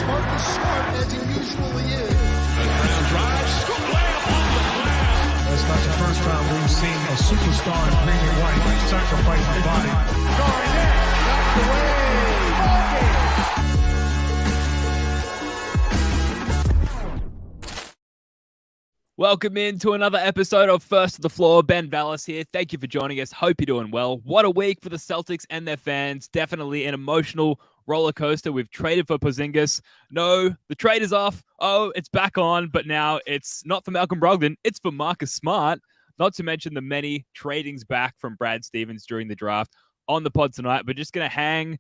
Marcus Smart as he usually is. Brown drives, scoop way upon the glass. That's not the first time we've seen a superstar in green and white sacrifice the body. Garnett knocked away. Ball game. Welcome into another episode of First to the Floor. Ben Vallis here. Thank you for joining us. Hope you're doing well. What a week for the Celtics and their fans. Definitely an emotional roller coaster. We've traded for Porzingis. No, the trade is off. Oh, it's back on. But now it's not for Malcolm Brogdon. It's for Marcus Smart. Not to mention the many tradings back from Brad Stevens during the draft on the pod tonight. But just going to hang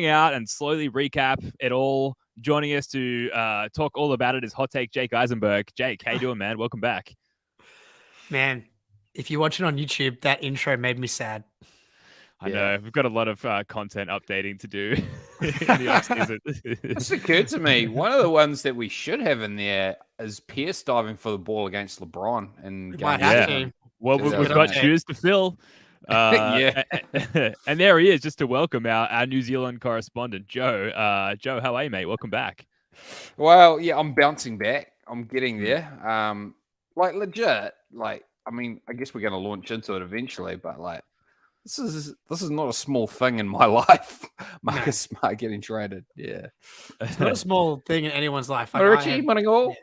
out and slowly recap it all. Joining us to talk all about it is Hot Take Jake Eisenberg. Jake, how you doing, man? Welcome back. Man, if you watch it on YouTube, that intro made me sad. I know. We've got a lot of content updating to do in the offseason. This occurred to me. One of the ones that we should have in there is Pierce diving for the ball against LeBron. And Might have to. Well, we've got shoes to fill. And there he is, just to welcome our New Zealand correspondent, Joe. Joe, how are you, mate? Welcome back. Well, yeah, I'm bouncing back. I'm getting there. Legit. I guess we're going to launch into it eventually, but this is not a small thing in my life. Marcus Smart getting traded. Yeah, it's not a small thing in anyone's life. Richie, Monago.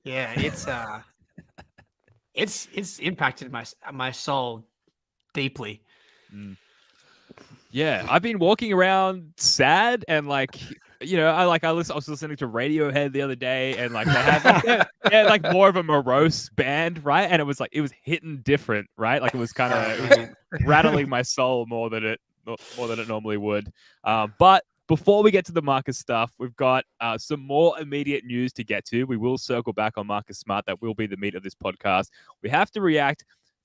Yeah, it's impacted my soul deeply. Yeah, I've been walking around sad and I was listening to Radiohead the other day, and they had more of a morose band, right? And it was hitting different, right? It was kind of rattling my soul more than it normally would. But before we get to the Marcus stuff, we've got some more immediate news to get to. We will circle back on Marcus Smart. That will be the meat of this podcast. We have to react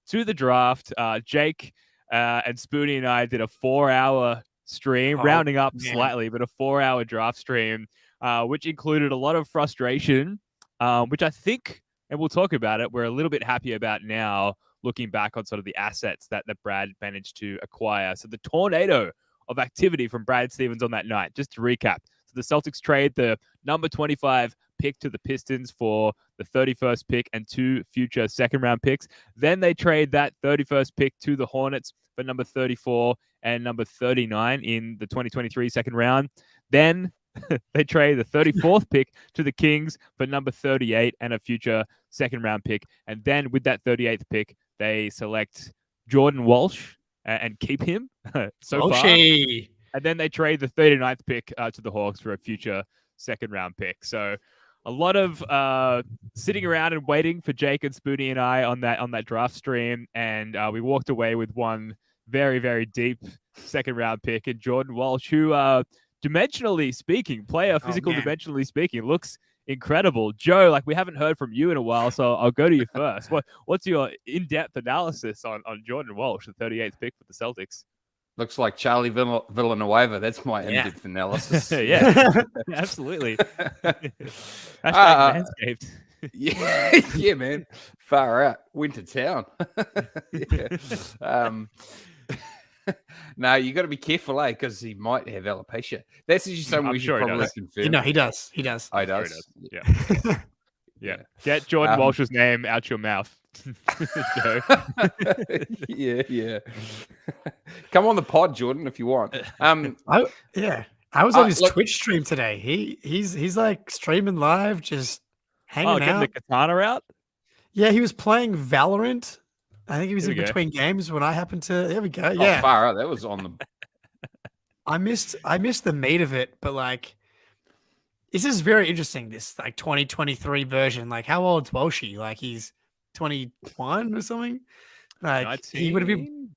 to the draft. Jake and Spoonie and I did a 4-hour stream, rounding up slightly, but a 4-hour draft stream, which included a lot of frustration, which I think, and we'll talk about it, we're a little bit happy about now, looking back on sort of the assets that Brad managed to acquire. So the tornado of activity from Brad Stevens on that night, just to recap. So the Celtics trade the number 25 pick to the Pistons for the 31st pick and 2 future second-round picks. Then they trade that 31st pick to the Hornets for number 34 and number 39 in the 2023 second round. Then they trade the 34th pick to the Kings for number 38 and a future second-round pick. And then with that 38th pick, they select Jordan Walsh and keep him so far. And then they trade the 39th pick to the Hawks for a future second-round pick. So a lot of sitting around and waiting for Jake and Spoonie and I on that draft stream, and we walked away with one very, very deep second-round pick in Jordan Walsh, who, dimensionally speaking, dimensionally speaking, looks incredible. Joe, we haven't heard from you in a while, so I'll go to you first. What's your in-depth analysis on Jordan Walsh, the 38th pick for the Celtics? Looks like Charlie Villanueva. That's my in-depth analysis. Yeah, absolutely. Manscaped. Yeah, man. Far out. Winter town. No, you got to be careful, because he might have alopecia. That's actually something we should probably confirm. He does. Oh, he does. Sure he does. Yeah. Get Jordan Walsh's name out your mouth. Yeah. Come on the pod, Jordan, if you want. I was on his Twitch stream today. He's streaming live, just hanging out. Getting the katana out? Yeah, he was playing Valorant. I think he was in between games when I happened to. There we go. Yeah, far out. That was on the. I missed the meat of it, but this is very interesting. This 2023 version. How old's Walshy? He's 21 or something. 19? He would have been.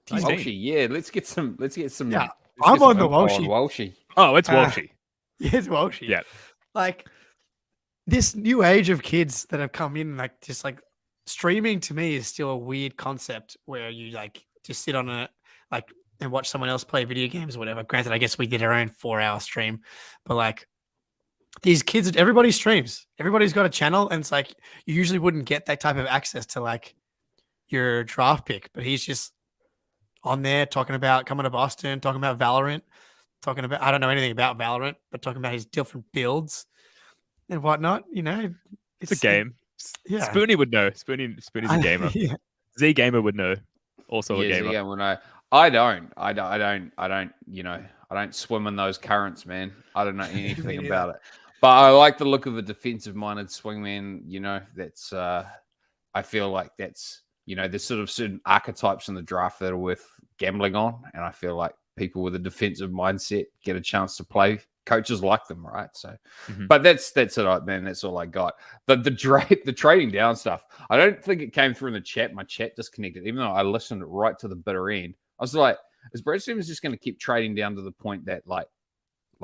Walshy, yeah. Let's get some. Yeah, I'm on the Walshy. Walshy. Oh, it's Walshy. Yeah, it's Walshy. Yeah. This new age of kids that have come in, streaming to me is still a weird concept where you just sit on a and watch someone else play video games or whatever. Granted, I guess we did our own 4-hour stream, but these kids, everybody streams. Everybody's got a channel, and it's you usually wouldn't get that type of access to your draft pick, but he's just on there talking about coming to Boston, talking about Valorant. talking about. I don't know anything about Valorant, but talking about his different builds and whatnot. It's a game. Yeah. Spoonie would know. Spoonie's a gamer. Yeah. Z Gamer would know. Also a gamer. Yeah, well, no, I don't. I don't swim in those currents, man. I don't know anything about it. But I like the look of a defensive-minded swingman. That's I feel like that's there's sort of certain archetypes in the draft that are worth gambling on, and I feel like people with a defensive mindset get a chance to play. Coaches like them, right? So, but that's it, man. That's all I got. The trading down stuff. I don't think it came through in the chat. My chat disconnected, even though I listened right to the bitter end. I was like, is Brad Stevens just going to keep trading down to the point that like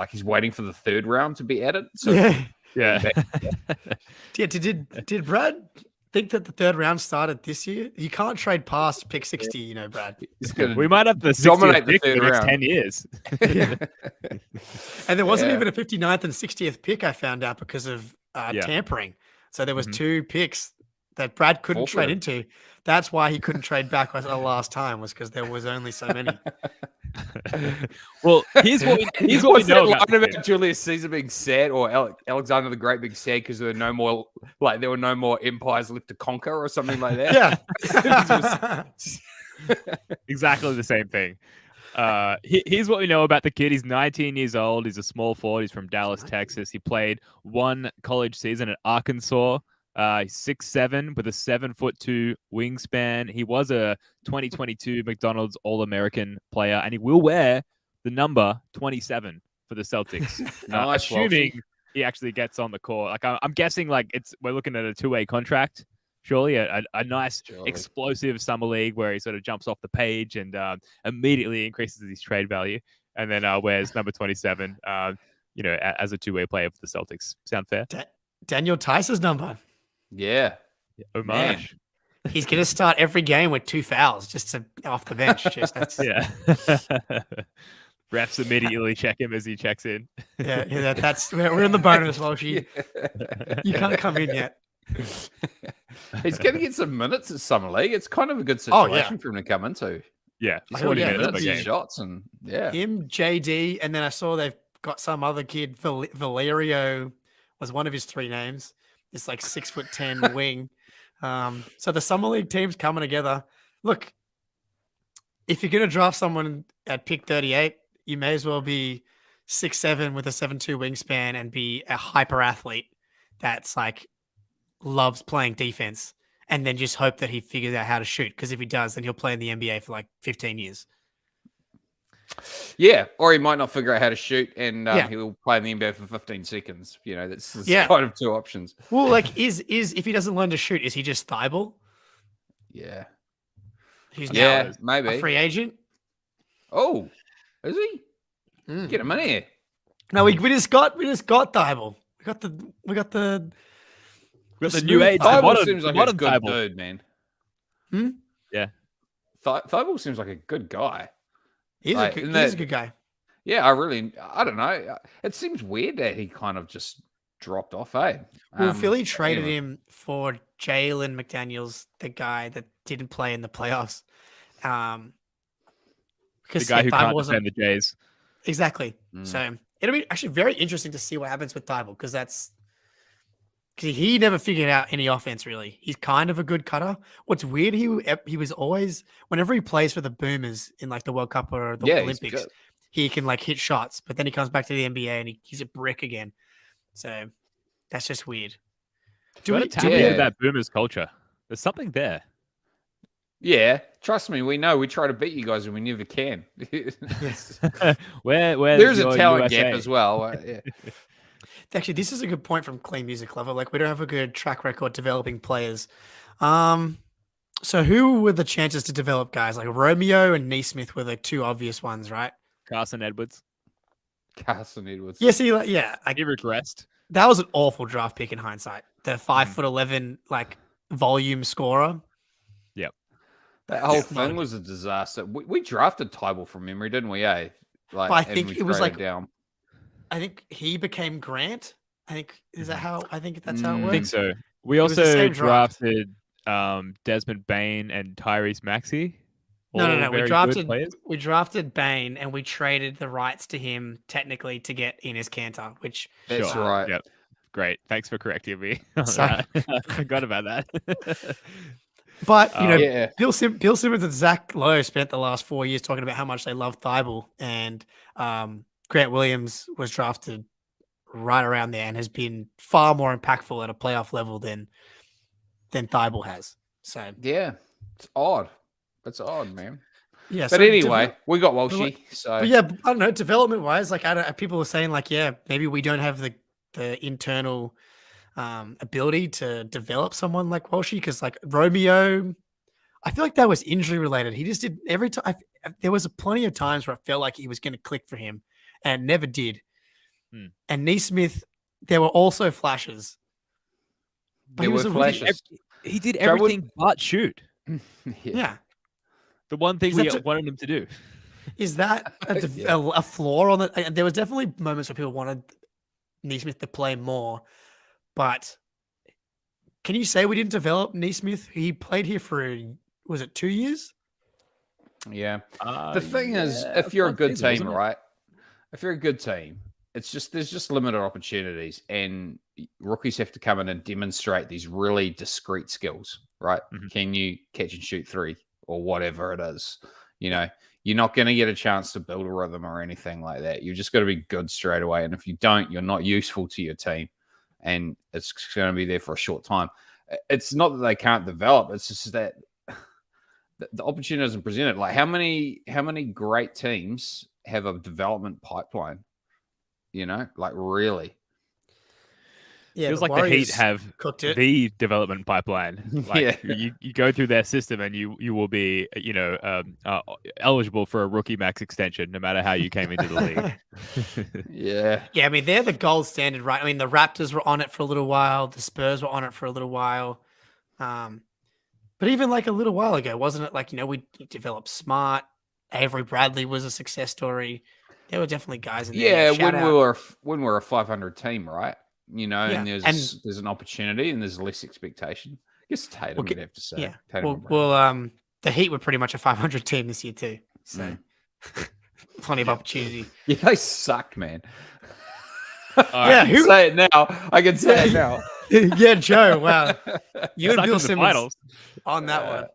he's waiting for the third round to be added? So yeah. Did Brad think that the third round started this year? You can't trade past pick 60, Brad. We might have the dominate 60th the pick third for the next round. 10 years. And there wasn't even a 59th and 60th pick, I found out, because of tampering. So there was 2 picks that Brad couldn't trade into. That's why he couldn't trade back the last time, was because there was only so many. Well, here's what we know about Julius Caesar being sad, or Alexander the Great being sad because there were no more empires left to conquer, or something like that. Yeah. Exactly the same thing. Here's what we know about the kid. He's 19 years old. He's a small forward. He's from Dallas, Texas. He played 1 college season at Arkansas. He's 6'7" with a 7'2" wingspan. He was a 2022 McDonald's All-American player, and he will wear the number 27 for the Celtics. Nice, assuming he actually gets on the court. Like I'm guessing, we're looking at a 2-way contract. Surely a nice explosive summer league where he sort of jumps off the page and immediately increases his trade value, and then wears number 27. As a 2-way player for the Celtics. Sound fair? Daniel Tice's number. Yeah. Homage. He's going to start every game with 2 fouls just off the bench. Yeah. Refs immediately check him as he checks in. We're in the bonus, Walshy. You can't come in yet. He's going to get some minutes at Summer League. It's kind of a good situation for him to come into. Yeah. 40 minutes of shots and him, JD, and then I saw they've got some other kid, Valerio was one of his 3 names. It's like 6'10" wing. So the Summer League team's coming together. Look, if you're going to draft someone at pick 38, you may as well be 6'7" with a 7'2" wingspan and be a hyper athlete that's loves playing defense, and then just hope that he figures out how to shoot. Because if he does, then he'll play in the NBA for 15 years. Yeah, or he might not figure out how to shoot, and he'll play in the NBA for 15 seconds. That's kind of 2 options. Well, is if he doesn't learn to shoot, is he just Thibault? Yeah. He's now maybe a free agent. Oh, is he? Get him in here. No, we just got Thibault. We got the new age. Thibault seems like a good dude, man. Yeah. Thibault seems like a good guy. He's a good guy. Yeah, I don't know. It seems weird that he kind of just dropped off, eh? Well, Philly traded him for Jalen McDaniels, the guy that didn't play in the playoffs. The guy who can't defend the Jays. Exactly. So it'll be actually very interesting to see what happens with Thibault, because he never figured out any offense, really. He's kind of a good cutter. What's weird, he was always, whenever he plays for the Boomers in the World Cup or the Olympics, he can hit shots, but then he comes back to the NBA and he's a brick again. So that's just weird. Do we tap into that Boomers culture? There's something there. Yeah, trust me, we know. We try to beat you guys and we never can. Where there's a talent gap as well. Actually, this is a good point from Clean Music Lover. We don't have a good track record developing players. So who were the chances to develop guys? Romeo and Neesmith were the 2 obvious ones, right? Carson Edwards. Yeah, see, he regressed. That was an awful draft pick in hindsight. The 5'11" volume scorer. Yep. That whole thing was a disaster. We drafted Thibault from memory, didn't we? But I think it was down. I think he became Grant. I think that's how it works. I think so. We also drafted Desmond Bain and Tyrese Maxey. No. very good players. We drafted Bane and we traded the rights to him technically to get Enes Kanter, which That's Sure. right. Yep. Great. Thanks for correcting me on So- that. I forgot about that. But Yeah. Bill Simmons and Zach Lowe spent the last 4 years talking about how much they love Thibault, and Grant Williams was drafted right around there and has been far more impactful at a playoff level than Thibault has. So Yeah. It's odd. It's odd, man. yeah. But so anyway, we got Walshy. So But yeah, I don't know. Development wise, like people were saying, like, yeah, maybe we don't have the internal ability to develop someone like Walshy because, like Romeo, I feel like that was injury related. He just did every time. There was plenty of times where I felt like he was going to click for him, and it never did. And Neesmith, there were also flashes. But there were flashes. He did Joe would- everything but shoot. Yeah. The one thing Is we that wanted him to do. Is that a flaw on the? There was definitely moments where people wanted Neesmith to play more, but can you say we didn't develop Neesmith? He played here for, was it 2 years? Yeah. The thing is, if you're a good team, right? If you're a good team, it's just there's just limited opportunities, and rookies have to come in and demonstrate these really discrete skills, right? Can you catch and shoot three or whatever it is? You know, you're not going to get a chance to build a rhythm or anything like that. You've just got to be good straight away, and if you don't, you're not useful to your team, and it's going to be there for a short time. It's not that they can't develop; it's just that the opportunity isn't presented. Like how many great teams have a development pipeline? You know, like really. Yeah, Feels like the Heat have cooked it. the development pipeline. Like Yeah. you go through their system and you will be, eligible for a rookie max extension no matter how you came into the league. Yeah. Yeah, I mean, they're the gold standard, right? I mean, the Raptors were on it for a little while. The Spurs were on it for a little while. But even like a little while ago, wasn't it like, we developed Smart. Avery Bradley was a success story. There were definitely guys in there. Yeah, when we were a 500 team, right? And Yeah, there's an opportunity and there's less expectation. I guess Tatum would have to say. Yeah. Tatum and Brown. The Heat were pretty much a 500 team this year too. So plenty of opportunity. Yeah, they suck, man. Yeah, I can say it now. I can say it now. Yeah, Joe. Wow, you and Sucked Bill in the Simmons finals. on that one.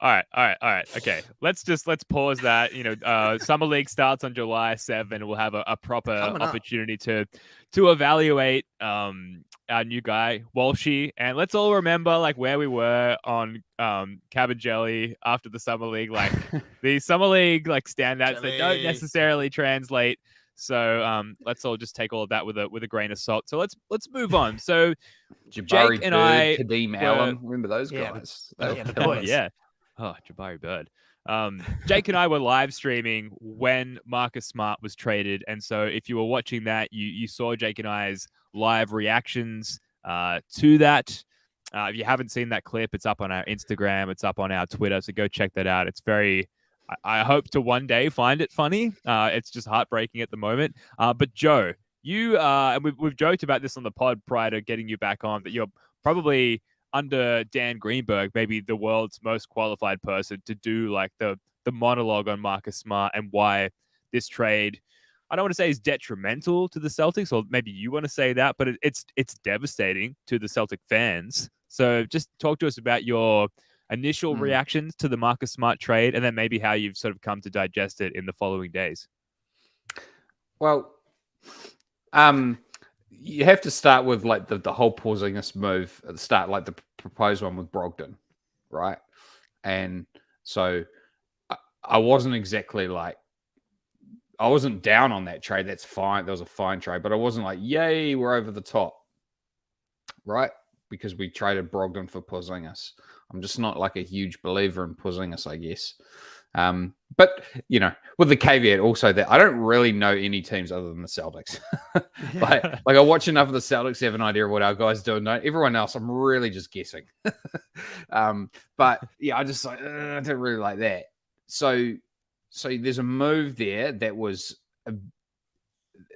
All right. Okay, let's pause that. Summer League starts on July 7th. We'll have a proper opportunity to evaluate our new guy Walshy, and let's all remember like where we were on Cabin Jelly after the Summer League. Like the Summer League like standouts that don't necessarily translate. So let's all just take all of that with a grain of salt. So let's move on. So Jabari Jake and Bird, I Kadeem Allen, remember those guys? the boys. Yeah. Oh, Jabari Bird. Jake and I were live streaming when Marcus Smart was traded. And so if you were watching that, you saw Jake and I's live reactions to that. If you haven't seen that clip, it's up on our Instagram. It's up on our Twitter. So go check that out. It's very... I hope to one day find it funny. It's just heartbreaking at the moment. But Joe, you and we've joked about this on the pod prior to getting you back on, that you're probably under Dan Greenberg, maybe the world's most qualified person to do like the monologue on Marcus Smart and why this trade, I don't want to say is detrimental to the Celtics, or maybe you want to say that, but it's devastating to the Celtic fans. So just talk to us about your initial reactions to the Marcus Smart trade, and then maybe how you've sort of come to digest it in the following days. Well, you have to start with like the whole Porzingis move at the start, like the proposed one with Brogdon, right? And so I wasn't exactly like, I wasn't down on that trade. That's fine. That was a fine trade, but I wasn't like, yay, we're over the top, right? Because we traded Brogdon for Porzingis. I'm just not like a huge believer in Porzingis, I guess. But, with the caveat also that I don't really know any teams other than the Celtics. like I watch enough of the Celtics to have an idea of what our guys do. No, everyone else, I'm really just guessing. But yeah, I just I don't really like that. So there's a move there that was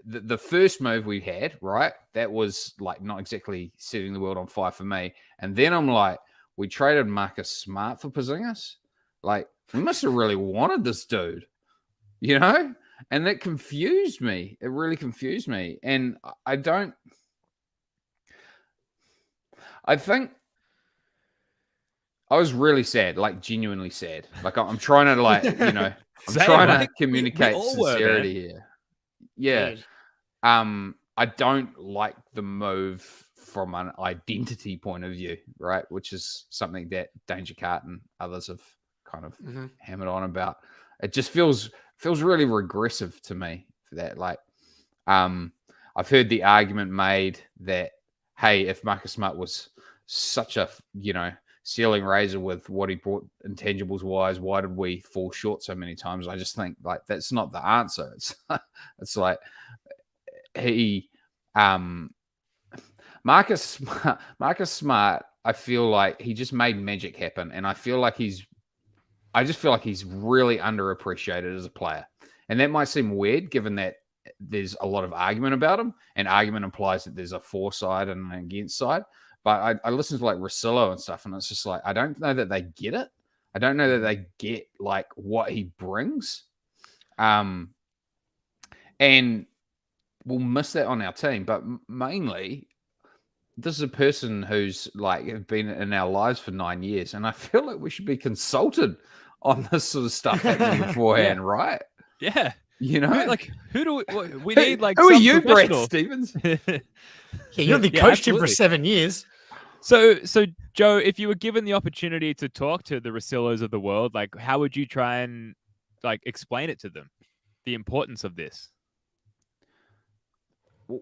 the first move we had, right? That was like not exactly setting the world on fire for me. And then I'm like, we traded Marcus Smart for Porzingis. Like, we must have really wanted this dude, you know? And that confused me. It really confused me. And I think I was really sad, like genuinely sad. Like I'm trying to I'm Same, trying right? to communicate all were, sincerity man. here. Yeah. Dude. I don't like the move from an identity point of view, right? Which is something that Danger Cart and others have kind of hammered on about. It just feels really regressive to me for that. Like, I've heard the argument made that, hey, if Marcus Smart was such a, ceiling raiser with what he brought intangibles wise, why did we fall short so many times? I just think like that's not the answer. It's like he Marcus Smart, I feel like he just made magic happen, and I just feel like he's really underappreciated as a player. And that might seem weird given that there's a lot of argument about him, and argument implies that there's a for side and an against side. But I listen to like Russillo and stuff, and it's just like, I don't know that they get it. I don't know that they get like what he brings. And we'll miss that on our team. But mainly, this is a person who's like been in our lives for 9 years. And I feel like we should be consulted on this sort of stuff happening beforehand, right? Yeah. You know? Who do we need? Like, who are some you, Brett professional. Stevens? Yeah, you only coached him for absolutely. 7 years. So Joe, if you were given the opportunity to talk to the Russillos of the world, like, how would you try and like explain it to them, the importance of this?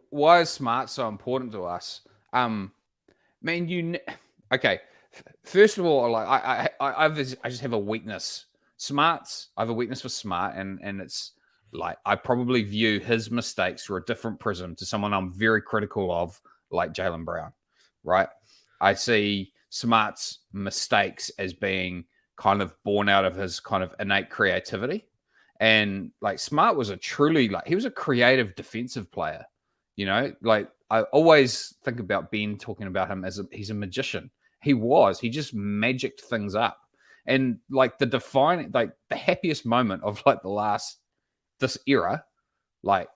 Why is Smart so important to us? Man, okay. First of all, like I just have a weakness. I have a weakness for Smart, and it's like I probably view his mistakes through a different prism to someone I'm very critical of, like Jaylen Brown, right? I see Smart's mistakes as being kind of born out of his kind of innate creativity. And like Smart was he was a creative defensive player, like I always think about Ben talking about him as he's a magician. He just magicked things up. And like the happiest moment of like this era, like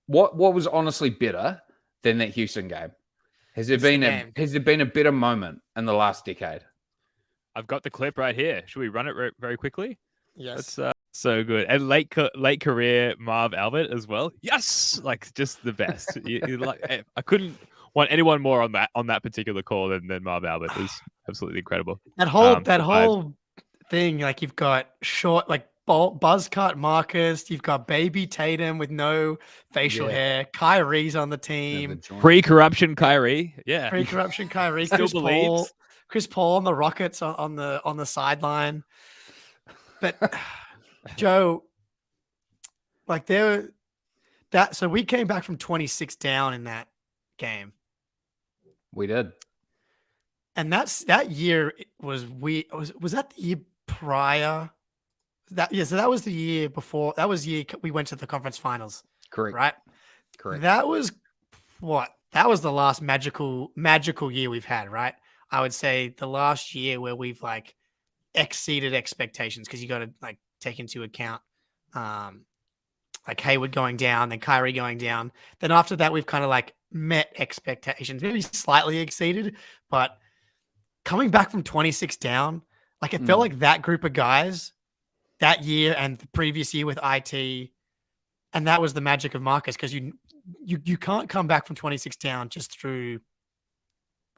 what was honestly better than that Houston game? Has there been a better moment in the last decade? I've got the clip right here. Should we run it very quickly? Yes. That's so good. And late career Marv Albert as well. Yes, like just the best. I couldn't want anyone more on that particular call than Marv Albert. It was absolutely incredible. That whole thing, like you've got short, like buzz cut Marcus, you've got baby Tatum with no facial hair, Kyrie's on the team, pre-corruption Kyrie, pre-corruption Kyrie, still believes. Chris Paul on the Rockets on the sideline. But Joe, like so we came back from 26 down in that game. We did. And that year was that the year prior? So that was the year before. That was the year we went to the conference finals. Correct. Right? Correct. That was what? That was the last magical year we've had, right? I would say the last year where we've like exceeded expectations, because you got to like take into account like Hayward going down, then Kyrie going down. Then after that, we've kind of like met expectations, maybe slightly exceeded, but coming back from 26 down, like it felt like that group of guys that year and the previous year with IT, and that was the magic of Marcus, because you can't come back from 26 down just through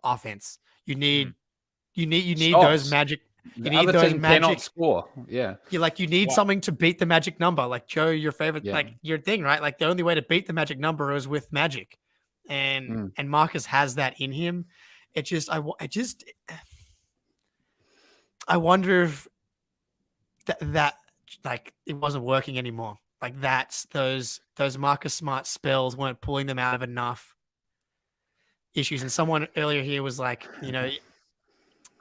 offense. You need those magic. You need those magic. Cannot score. Yeah. You need something to beat the magic number. Like Joe, your favorite, like your thing, right? Like the only way to beat the magic number is with magic, and Marcus has that in him. I wonder if that like it wasn't working anymore. Like those Marcus Smart spells weren't pulling them out of enough issues. And someone earlier here was like,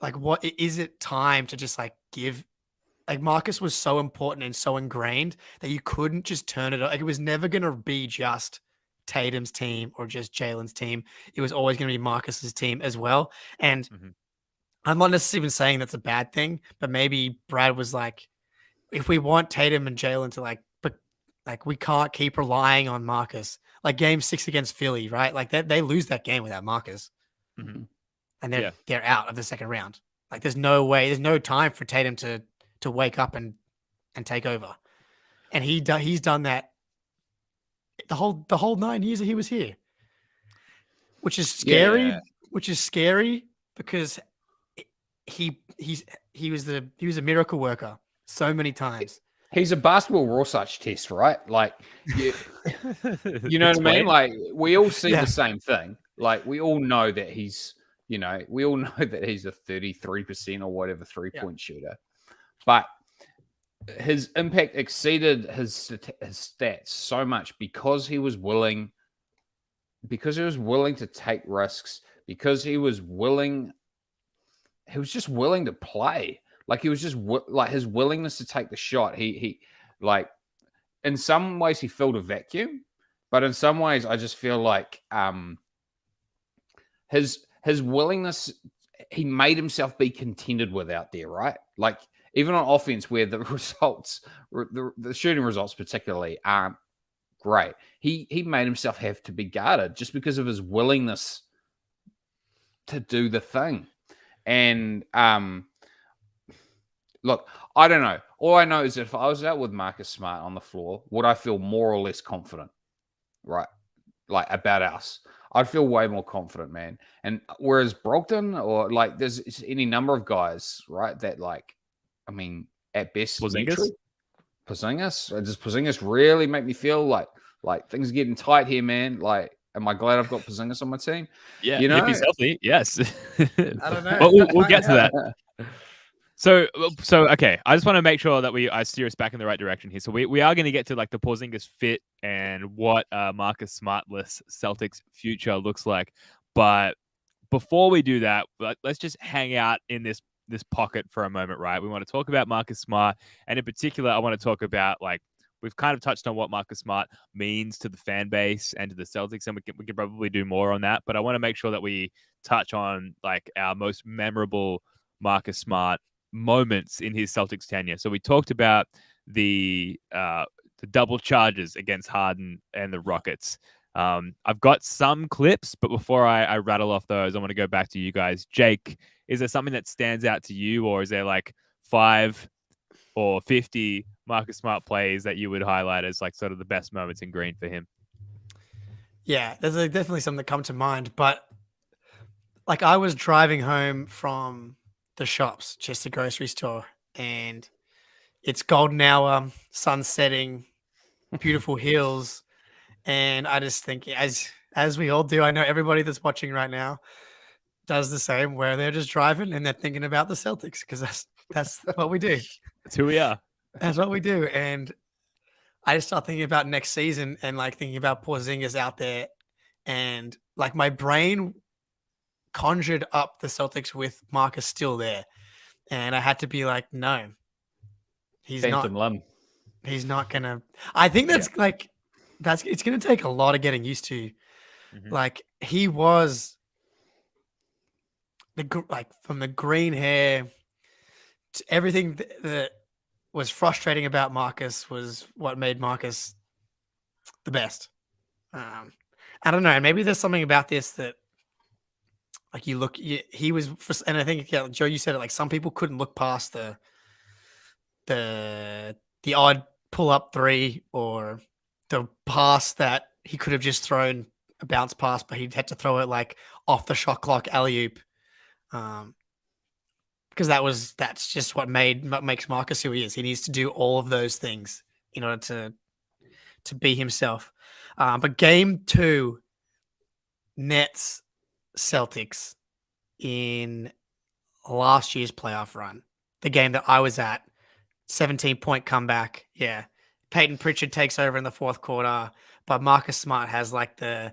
like what is it time to just like give? Like Marcus was so important and so ingrained that you couldn't just turn it on. Like it was never going to be just Tatum's team or just Jalen's team. It was always going to be Marcus's team as well. And I'm not necessarily even saying that's a bad thing, but maybe Brad was like, if we want Tatum and Jalen to but like we can't keep relying on Marcus. Like game 6 against Philly, right? Like they lose that game without Marcus, Mhm. and Yeah. they're out of the second round. Like there's no way, there's no time for Tatum to wake up and take over, and he's done that the whole 9 years that he was here, which is scary. Yeah. Which is scary because he was a miracle worker so many times. He's a basketball Rorschach test, right? Like, you know what I mean? Like, we all see the same thing. Like, we all know that he's, we all know that he's a 33% or whatever 3-point shooter. But his impact exceeded his stats so much because he was willing to take risks, because he was just willing to play. Like he was just like his willingness to take the shot. He like in some ways he filled a vacuum, but in some ways I just feel like his willingness, he made himself be contended with out there, right? Like even on offense where the results, the shooting results particularly aren't great, he made himself have to be guarded just because of his willingness to do the thing. And look, I don't know. All I know is that if I was out with Marcus Smart on the floor, would I feel more or less confident, right? Like about us, I'd feel way more confident, man. And whereas Brogdon or like there's any number of guys, right, that like, I mean, at best, Porzingis. Does Porzingis really make me feel like things are getting tight here, man? Like, am I glad I've got Porzingis on my team? Yeah, if he's healthy, yes. I don't know. But we'll get to that. So okay, I just want to make sure that I steer us back in the right direction here. So we are going to get to like the Porzingis fit and what Marcus Smartless Celtics future looks like. But before we do that, let's just hang out in this pocket for a moment, right? We want to talk about Marcus Smart, and in particular, I want to talk about like we've kind of touched on what Marcus Smart means to the fan base and to the Celtics, and we can probably do more on that. But I want to make sure that we touch on like our most memorable Marcus Smart moments in his Celtics tenure. So we talked about the double charges against Harden and the Rockets. I've got some clips, but before I rattle off those, I want to go back to you guys. Jake, is there something that stands out to you, or is there like 5 or 50 Marcus Smart plays that you would highlight as like sort of the best moments in green for him? Yeah, there's definitely some that come to mind, but like I was driving home from the shops, just the grocery store, and it's golden hour, sun setting, beautiful hills, and I just think as we all do, I know everybody that's watching right now does the same, where they're just driving and they're thinking about the Celtics because that's what we do. That's who we are. That's what we do, and I just start thinking about next season and like thinking about Porzingis out there, and like my brain conjured up the Celtics with Marcus still there, and I had to be like, no, he's Phantom not. Limb. He's not gonna. I think that's it's gonna take a lot of getting used to. Mhm. Like he was from the green hair to everything that was frustrating about Marcus was what made Marcus the best. I don't know. Maybe there's something about this that. Like he was, and I think Joe, you said it. Like some people couldn't look past the odd pull up 3 or the pass that he could have just thrown a bounce pass, but he had to throw it like off the shot clock alley oop, because that's just what makes Marcus who he is. He needs to do all of those things in order to be himself. But game 2, Nets. Celtics in last year's playoff run, the game that I was at, 17-point comeback. Yeah. Peyton Pritchard takes over in the fourth quarter, but Marcus Smart has like the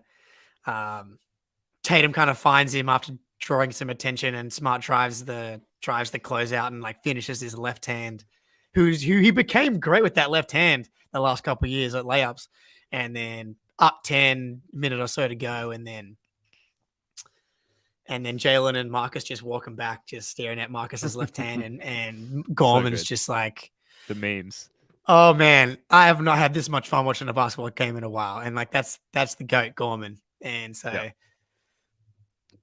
Tatum kind of finds him after drawing some attention, and Smart drives the closeout and like finishes his left hand, who he became great with that left hand the last couple of years at layups, and then up 10 minute or so to go, and then And then Jalen and Marcus just walking back, just staring at Marcus's left hand, and Gorman's good. just like The memes. oh man, I have not had this much fun watching a basketball game in a while. And like that's the GOAT Gorman. And so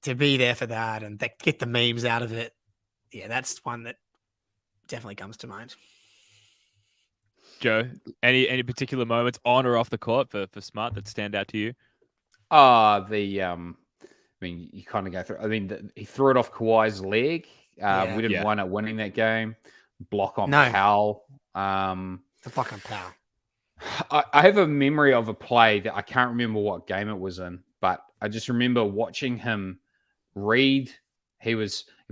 to be there for that and get the memes out of it, yeah, that's one that definitely comes to mind. Joe, any particular moments on or off the court for Smart that stand out to you? I mean, you kind of go through. I mean, he threw it off Kawhi's leg. We didn't wind up winning that game. Block on Powell. The block on Powell. I have a memory of a play that I can't remember what game it was in, but I just remember watching him read. He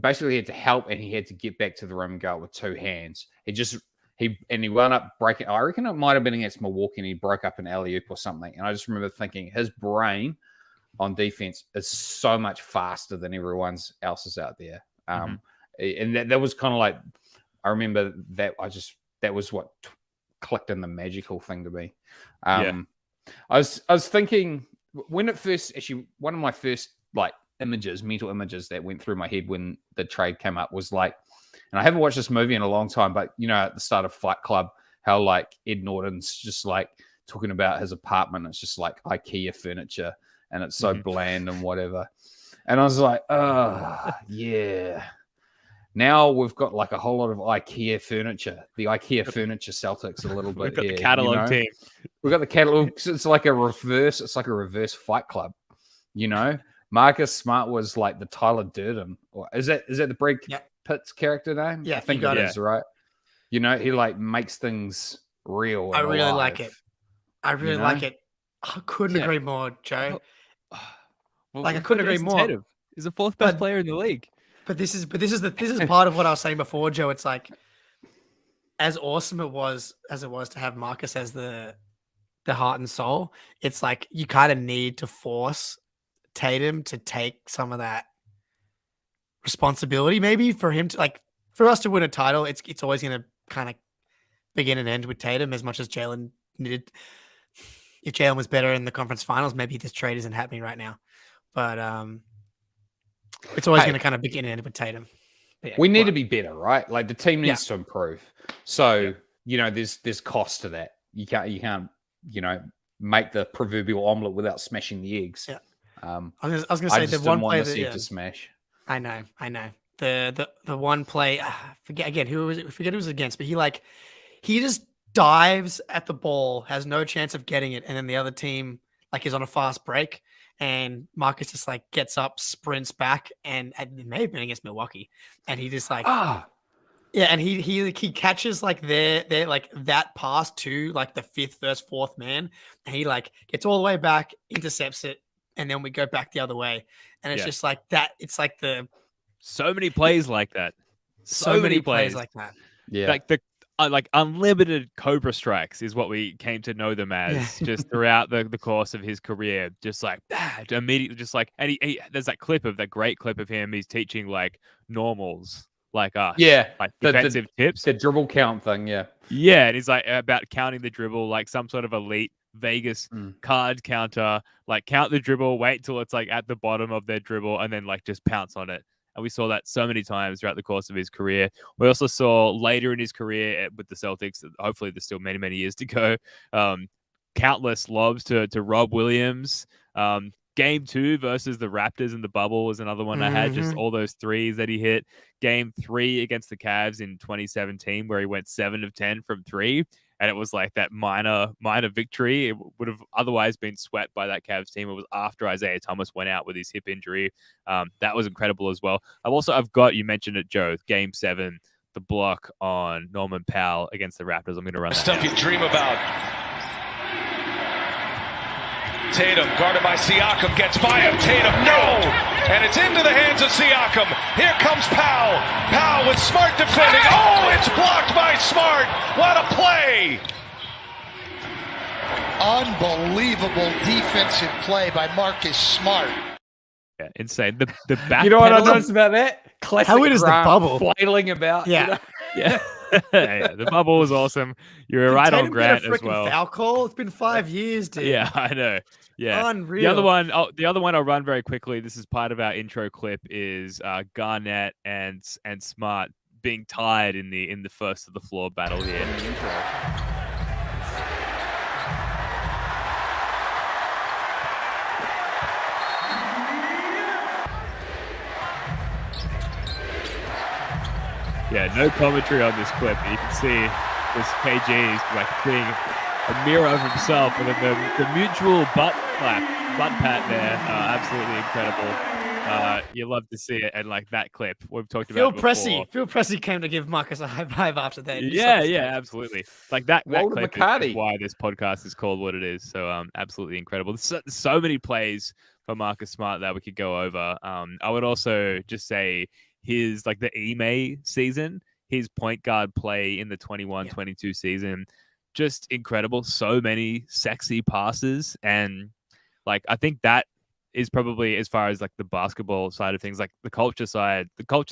basically had to help, and he had to get back to the rim and go with two hands. He wound up breaking. I reckon it might have been against Milwaukee, and he broke up an alley-oop or something. And I just remember thinking his brain on defense is so much faster than everyone else's out there. And that was kind of like, I remember that that was what clicked in the magical thing to me. I was thinking when it first, actually one of my first like mental images that went through my head when the trade came up was like, and I haven't watched this movie in a long time, but you know, at the start of Fight Club, how like Ed Norton's just like talking about his apartment. It's just like IKEA furniture and it's so bland and whatever. And I was like, oh yeah. Now we've got like a whole lot of IKEA furniture. The IKEA furniture Celtics a little bit. We've got here, the catalog team. We've got the catalog. It's like a reverse Fight Club. You know, Marcus Smart was like the Tyler Durden, or is that the Brad Pitt's character name? Yeah, I think it is, right? You know, he like makes things real. I really alive, like it. I really like it. I couldn't agree more, Joe. Well, I couldn't agree more. Tatum. He's the fourth best player in the league. But this is part of what I was saying before, Joe. It's like as awesome as it was to have Marcus as the heart and soul. It's like you kind of need to force Tatum to take some of that responsibility, maybe for him to like for us to win a title. It's always going to kind of begin and end with Tatum as much as Jalen needed. If Jalen was better in the conference finals, maybe this trade isn't happening right now. But it's always going to kind of begin and end with Tatum. We need to be better, right? Like the team needs to improve. So you know, there's cost to that. You can't make the proverbial omelet without smashing the eggs. Yeah. I was going to say the one play that to smash. I know. The one play. Forget who it was against, but he just dives at the ball, has no chance of getting it, and then the other team like is on a fast break. And Marcus just like gets up, sprints back, and it may have been against Milwaukee. And he just like, and he catches like their like that pass to like the fifth versus fourth man, and he like gets all the way back, intercepts it, and then we go back the other way. And it's just like that. It's like so many plays like that. So many plays like that. Yeah, like the like unlimited Cobra strikes is what we came to know them as just throughout the course of his career. Just like immediately, just like, and he there's that great clip of him. He's teaching like normals like us. Yeah, like defensive tips. The dribble count thing. Yeah, and he's like about counting the dribble, like some sort of elite Vegas card counter. Like count the dribble, wait till it's like at the bottom of their dribble, and then like just pounce on it. And we saw that so many times throughout the course of his career. We also saw later in his career with the Celtics, hopefully there's still many, many years to go, countless lobs to Rob Williams. Game 2 versus the Raptors in the bubble was another one I had, just all those threes that he hit. Game 3 against the Cavs in 2017 where he went 7 of 10 from 3. And it was like that minor victory. It would have otherwise been swept by that Cavs team. It was after Isaiah Thomas went out with his hip injury. That was incredible as well. You mentioned it, Joe, Game 7, the block on Norman Powell against the Raptors. I'm going to run that stuff down. You dream about. Tatum, guarded by Siakam, gets by him. Tatum, no! And it's into the hands of Siakam. Here comes Powell. Powell with Smart defending. Oh, it's blocked by Smart. What a play! Unbelievable defensive play by Marcus Smart. Yeah, insane. The back. You know what I noticed about that? Classic How it is the bubble flailing about. Yeah. You know? Yeah, the bubble was awesome. You were Did right Tatum on Grant get a as freaking well. foul call? It's been 5 years, dude. Yeah, I know. Yeah. Unreal. The other one I'll run very quickly. This is part of our intro clip is Garnett and Smart being tied in the first of the floor battle here. Yeah, no commentary on this clip. You can see this KG is like being a mirror of himself, and then the mutual butt pat there, absolutely incredible. You love to see it, and like that clip we've talked about before. Phil Pressey came to give Marcus a high five after that. Yeah, absolutely. Like that Walter clip is why this podcast is called what it is. So absolutely incredible. There's so many plays for Marcus Smart that we could go over. I would also just say his the Ime season, his point guard play in the 21-22 season, just incredible. So many sexy passes, and like I think that is probably, as far as like the basketball side of things, like the culture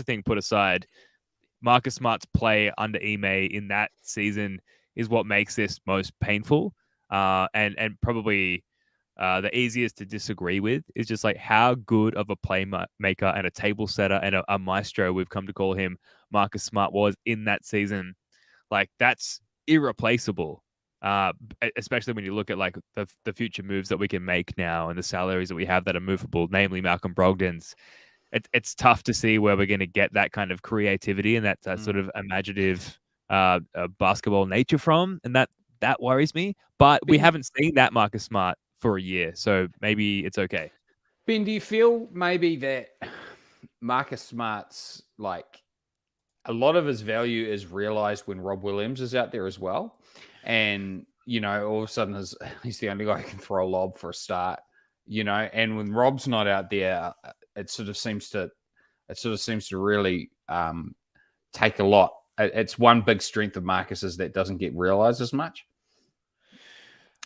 thing put aside, Marcus Smart's play under Ime in that season is what makes this most painful, and probably the easiest to disagree with is just like how good of a playmaker and a table setter and a maestro, we've come to call him, Marcus Smart was in that season. Like that's irreplaceable, especially when you look at like the future moves that we can make now and the salaries that we have that are movable, namely Malcolm Brogdon's. It's tough to see where we're going to get that kind of creativity and that sort of imaginative basketball nature from, and that worries me. But we haven't seen that Marcus Smart for a year, so maybe it's okay. Ben, do you feel maybe that Marcus Smart's like a lot of his value is realized when Rob Williams is out there as well, and all of a sudden he's the only guy who can throw a lob for a start, and when Rob's not out there, it sort of seems to really take a lot. It's one big strength of Marcus's that doesn't get realized as much.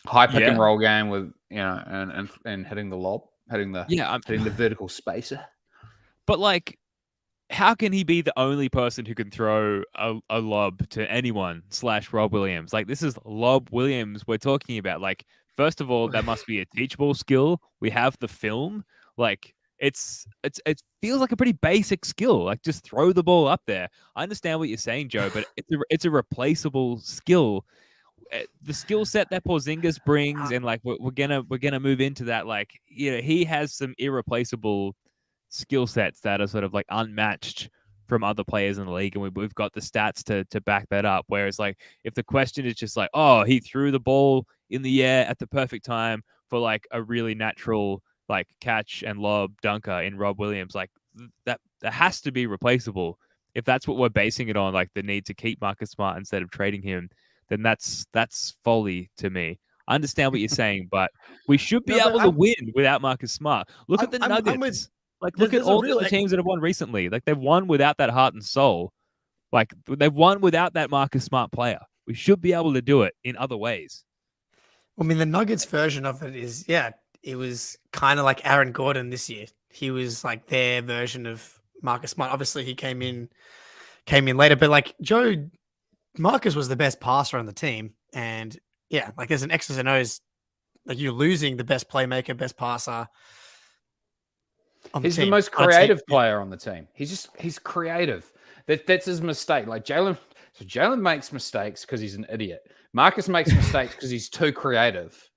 High pick and roll game with and hitting the lob, hitting the vertical spacer. But like, how can he be the only person who can throw a lob to anyone / Rob Williams? Like, this is Lob Williams we're talking about. Like, first of all, that must be a teachable skill. We have the film. Like, it feels like a pretty basic skill. Like, just throw the ball up there. I understand what you're saying, Joe, but it's a replaceable skill. The skill set that Porzingis brings, and like we're gonna move into that. Like, he has some irreplaceable skill sets that are sort of like unmatched from other players in the league, and we've got the stats to back that up. Whereas like if the question is just like, oh, he threw the ball in the air at the perfect time for like a really natural like catch and lob dunker in Rob Williams, like that has to be replaceable. If that's what we're basing it on, like the need to keep Marcus Smart instead of trading him, then that's folly to me. I understand what you're saying, but we should be able to win without Marcus Smart. Look at the Nuggets. Look at all the other teams that have won recently. Like, they've won without that heart and soul. Like, they've won without that Marcus Smart player. We should be able to do it in other ways. I mean, the Nuggets version of it is, it was kind of like Aaron Gordon this year. He was like their version of Marcus Smart. Obviously, he came in later, but like Marcus was the best passer on the team. And like there's an X's and O's. Like, you're losing the best playmaker, best passer. He's the most creative player on the team. He's creative. That's his mistake. Like Jalen makes mistakes because he's an idiot. Marcus makes mistakes because he's too creative.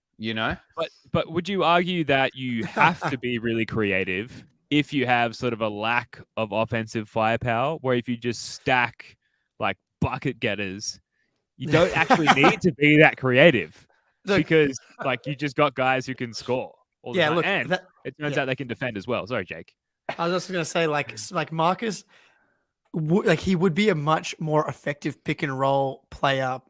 But would you argue that you have to be really creative if you have sort of a lack of offensive firepower, where if you just stack like bucket getters, you don't actually need to be that creative, because like you just got guys who can score all the time. Look, and it turns out they can defend as well. Sorry, Jake. I was just going to say, like Marcus, he would be a much more effective pick and roll player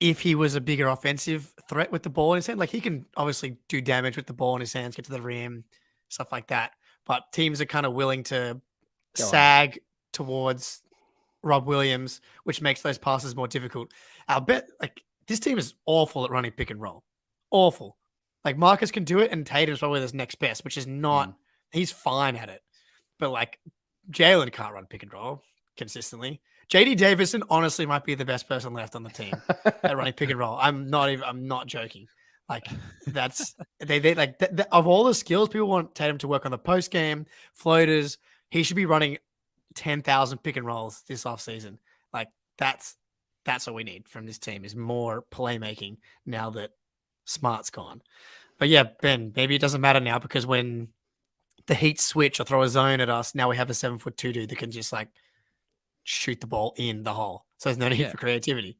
if he was a bigger offensive threat with the ball in his hand. Like, he can obviously do damage with the ball in his hands, get to the rim, stuff like that. But teams are kind of willing to sag towards Rob Williams, which makes those passes more difficult. I'll bet like this team is awful at running pick and roll. Awful. Like, Marcus can do it, and Tatum's probably his next best, which is not, he's fine at it. But like Jalen can't run pick and roll consistently. JD Davison honestly might be the best person left on the team at running pick and roll. I'm not joking. Like that's they like of all the skills people want Tatum to work on the post game floaters. He should be running 10,000 pick and rolls this offseason. Like that's what we need from this team is more playmaking now that Smart's gone. But yeah, Ben, maybe it doesn't matter now because when the Heat switch or throw a zone at us, now we have a 7'2" dude that can just like shoot the ball in the hole. So there's no need for creativity.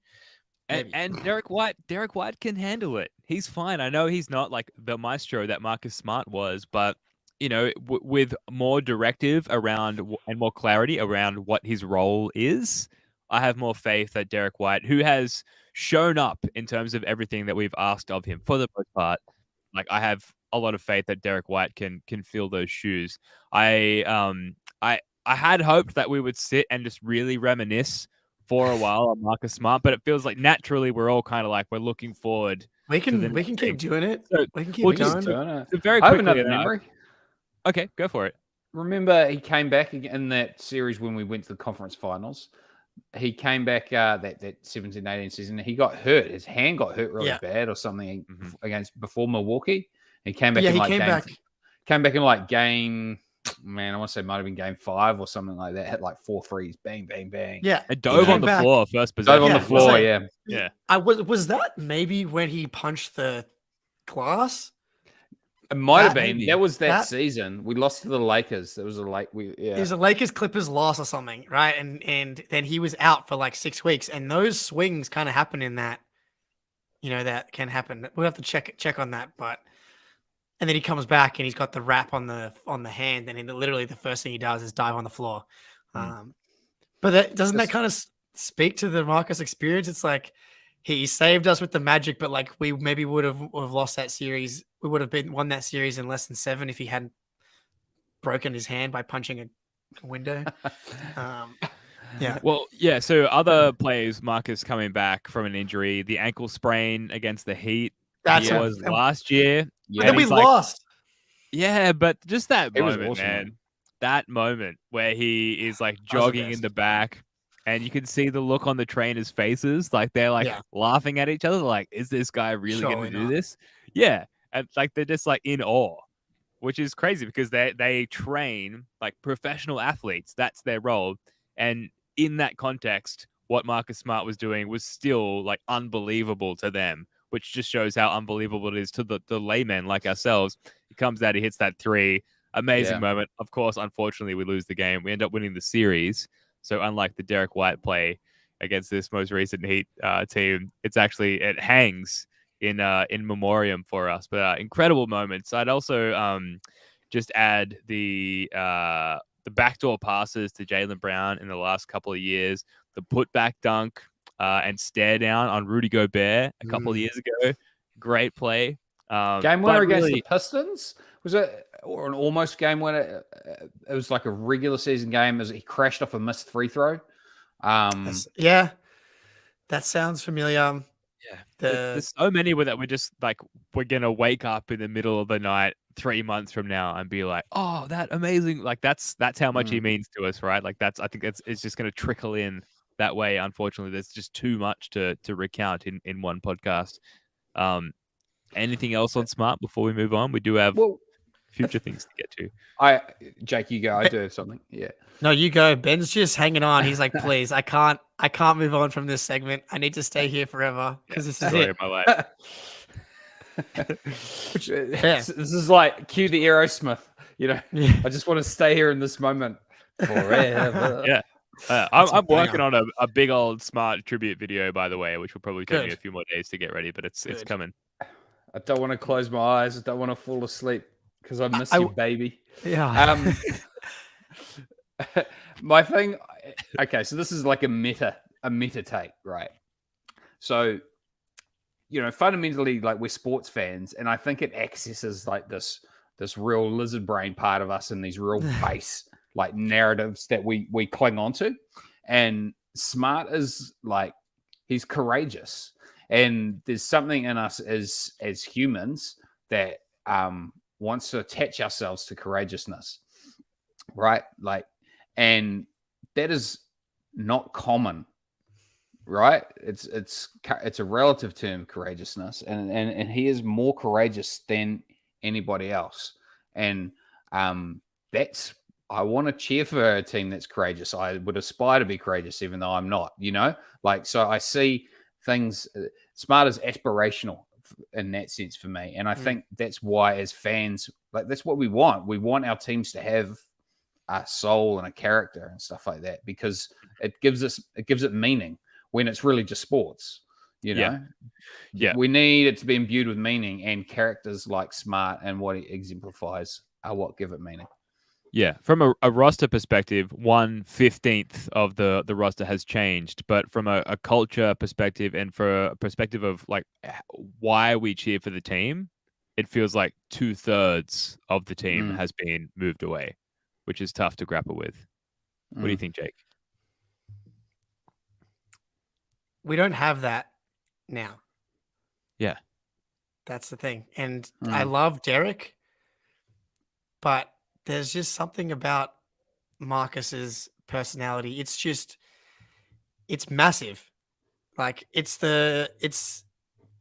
And Derek White can handle it. He's fine. I know he's not like the maestro that Marcus Smart was, but you know, with more directive around and more clarity around what his role is, I have more faith that Derek White, who has shown up in terms of everything that we've asked of him for the most part, like I have a lot of faith that Derek White can fill those shoes. I had hoped that we would sit and just really reminisce for a while on Marcus Smart, but it feels like naturally we're all kind of like we're looking forward. We can keep doing it. So we can keep it going. So very I have quickly, another memory. Okay, go for it. Remember, he came back in that series when we went to the conference finals. He came back that 17-18 season. He got hurt. His hand got hurt really bad or something before Milwaukee. He came back came back in like game. Man, I want to say it might have been game 5 or something like that. Hit like 4 threes, bang, bang, bang. Yeah, it dove on the floor first possession. Dove on the floor, yeah. Was that maybe when he punched the glass? It might have been. That was that season. We lost to the Lakers. There was a It was a Lakers Clippers loss or something, right? And then he was out for like 6 weeks, and those swings kind of happen in that. You know that can happen. We'll have to check on that, but. And then he comes back and he's got the wrap on the hand, and literally the first thing he does is dive on the floor. But doesn't that kind of speak to the Marcus experience? It's like he saved us with the Magic, but like we maybe would have lost that series. We would have won that series in less than 7 if he hadn't broken his hand by punching a window. Yeah. Well, yeah. So other players, Marcus coming back from an injury, the ankle sprain against the Heat. That was last year. Yeah, and then we lost. Yeah, but just that moment, man. That moment where he is like jogging in the back, and you can see the look on the trainers' faces, like they're like laughing at each other, like, "Is this guy really going to do this?" Yeah, and like they're just like in awe, which is crazy because they train like professional athletes. That's their role, and in that context, what Marcus Smart was doing was still like unbelievable to them, which just shows how unbelievable it is to the laymen like ourselves. He comes out, he hits that 3. Amazing moment. Of course, unfortunately, we lose the game. We end up winning the series. So unlike the Derek White play against this most recent Heat team, it hangs in memoriam for us. But incredible moments. I'd also just add the backdoor passes to Jaylen Brown in the last couple of years, the putback dunk, and stare down on Rudy Gobert a couple of years ago. Great play. Game winner against the Pistons? Was it or an almost game winner? It was like a regular season game as he crashed off a missed free throw. That sounds familiar. Yeah. There's so many that we're just like, we're going to wake up in the middle of the night 3 months from now and be like, oh, that amazing. Like that's how much he means to us, right? Like I think it's just going to trickle in that way. Unfortunately, there's just too much to recount in one podcast. Anything else on Smart before we move on? We do have future things to get to. Jake, you go. I do have something. Yeah. No, you go. Ben's just hanging on. He's like, please, I can't move on from this segment. I need to stay here forever because this is it. My life. This is like cue the Aerosmith. You know, I just want to stay here in this moment forever. Yeah. I'm working on a big old Smart tribute video, by the way, which will probably take me a few more days to get ready, but it's coming. I don't want to close my eyes. I don't want to fall asleep because I miss you, baby. Yeah. My thing. Okay, so this is like a meta take, right? So, you know, fundamentally, like we're sports fans, and I think it accesses like this real lizard brain part of us and these real base like narratives that we cling onto. And Smart is like, he's courageous. And there's something in us as humans that wants to attach ourselves to courageousness, right? Like, and that is not common, right? It's a relative term, courageousness, and he is more courageous than anybody else, and that's. I want to cheer for a team that's courageous. I would aspire to be courageous, even though I'm not. So I see things. Smart is aspirational in that sense for me, and I think that's why, as fans, that's what we want. We want our teams to have a soul and a character and stuff like that, because it gives it meaning when it's really just sports. We need it to be imbued with meaning, and characters like Smart and what he exemplifies are what give it meaning. Yeah, from a roster perspective, 1/15 of the roster has changed, but from a culture perspective and for a perspective of like why we cheer for the team, it feels like 2/3 of the team has been moved away, which is tough to grapple with. What do you think, Jake? We don't have that now. Yeah. It's the thing. And I love Derek, but there's just something about Marcus's personality. It's massive. Like it's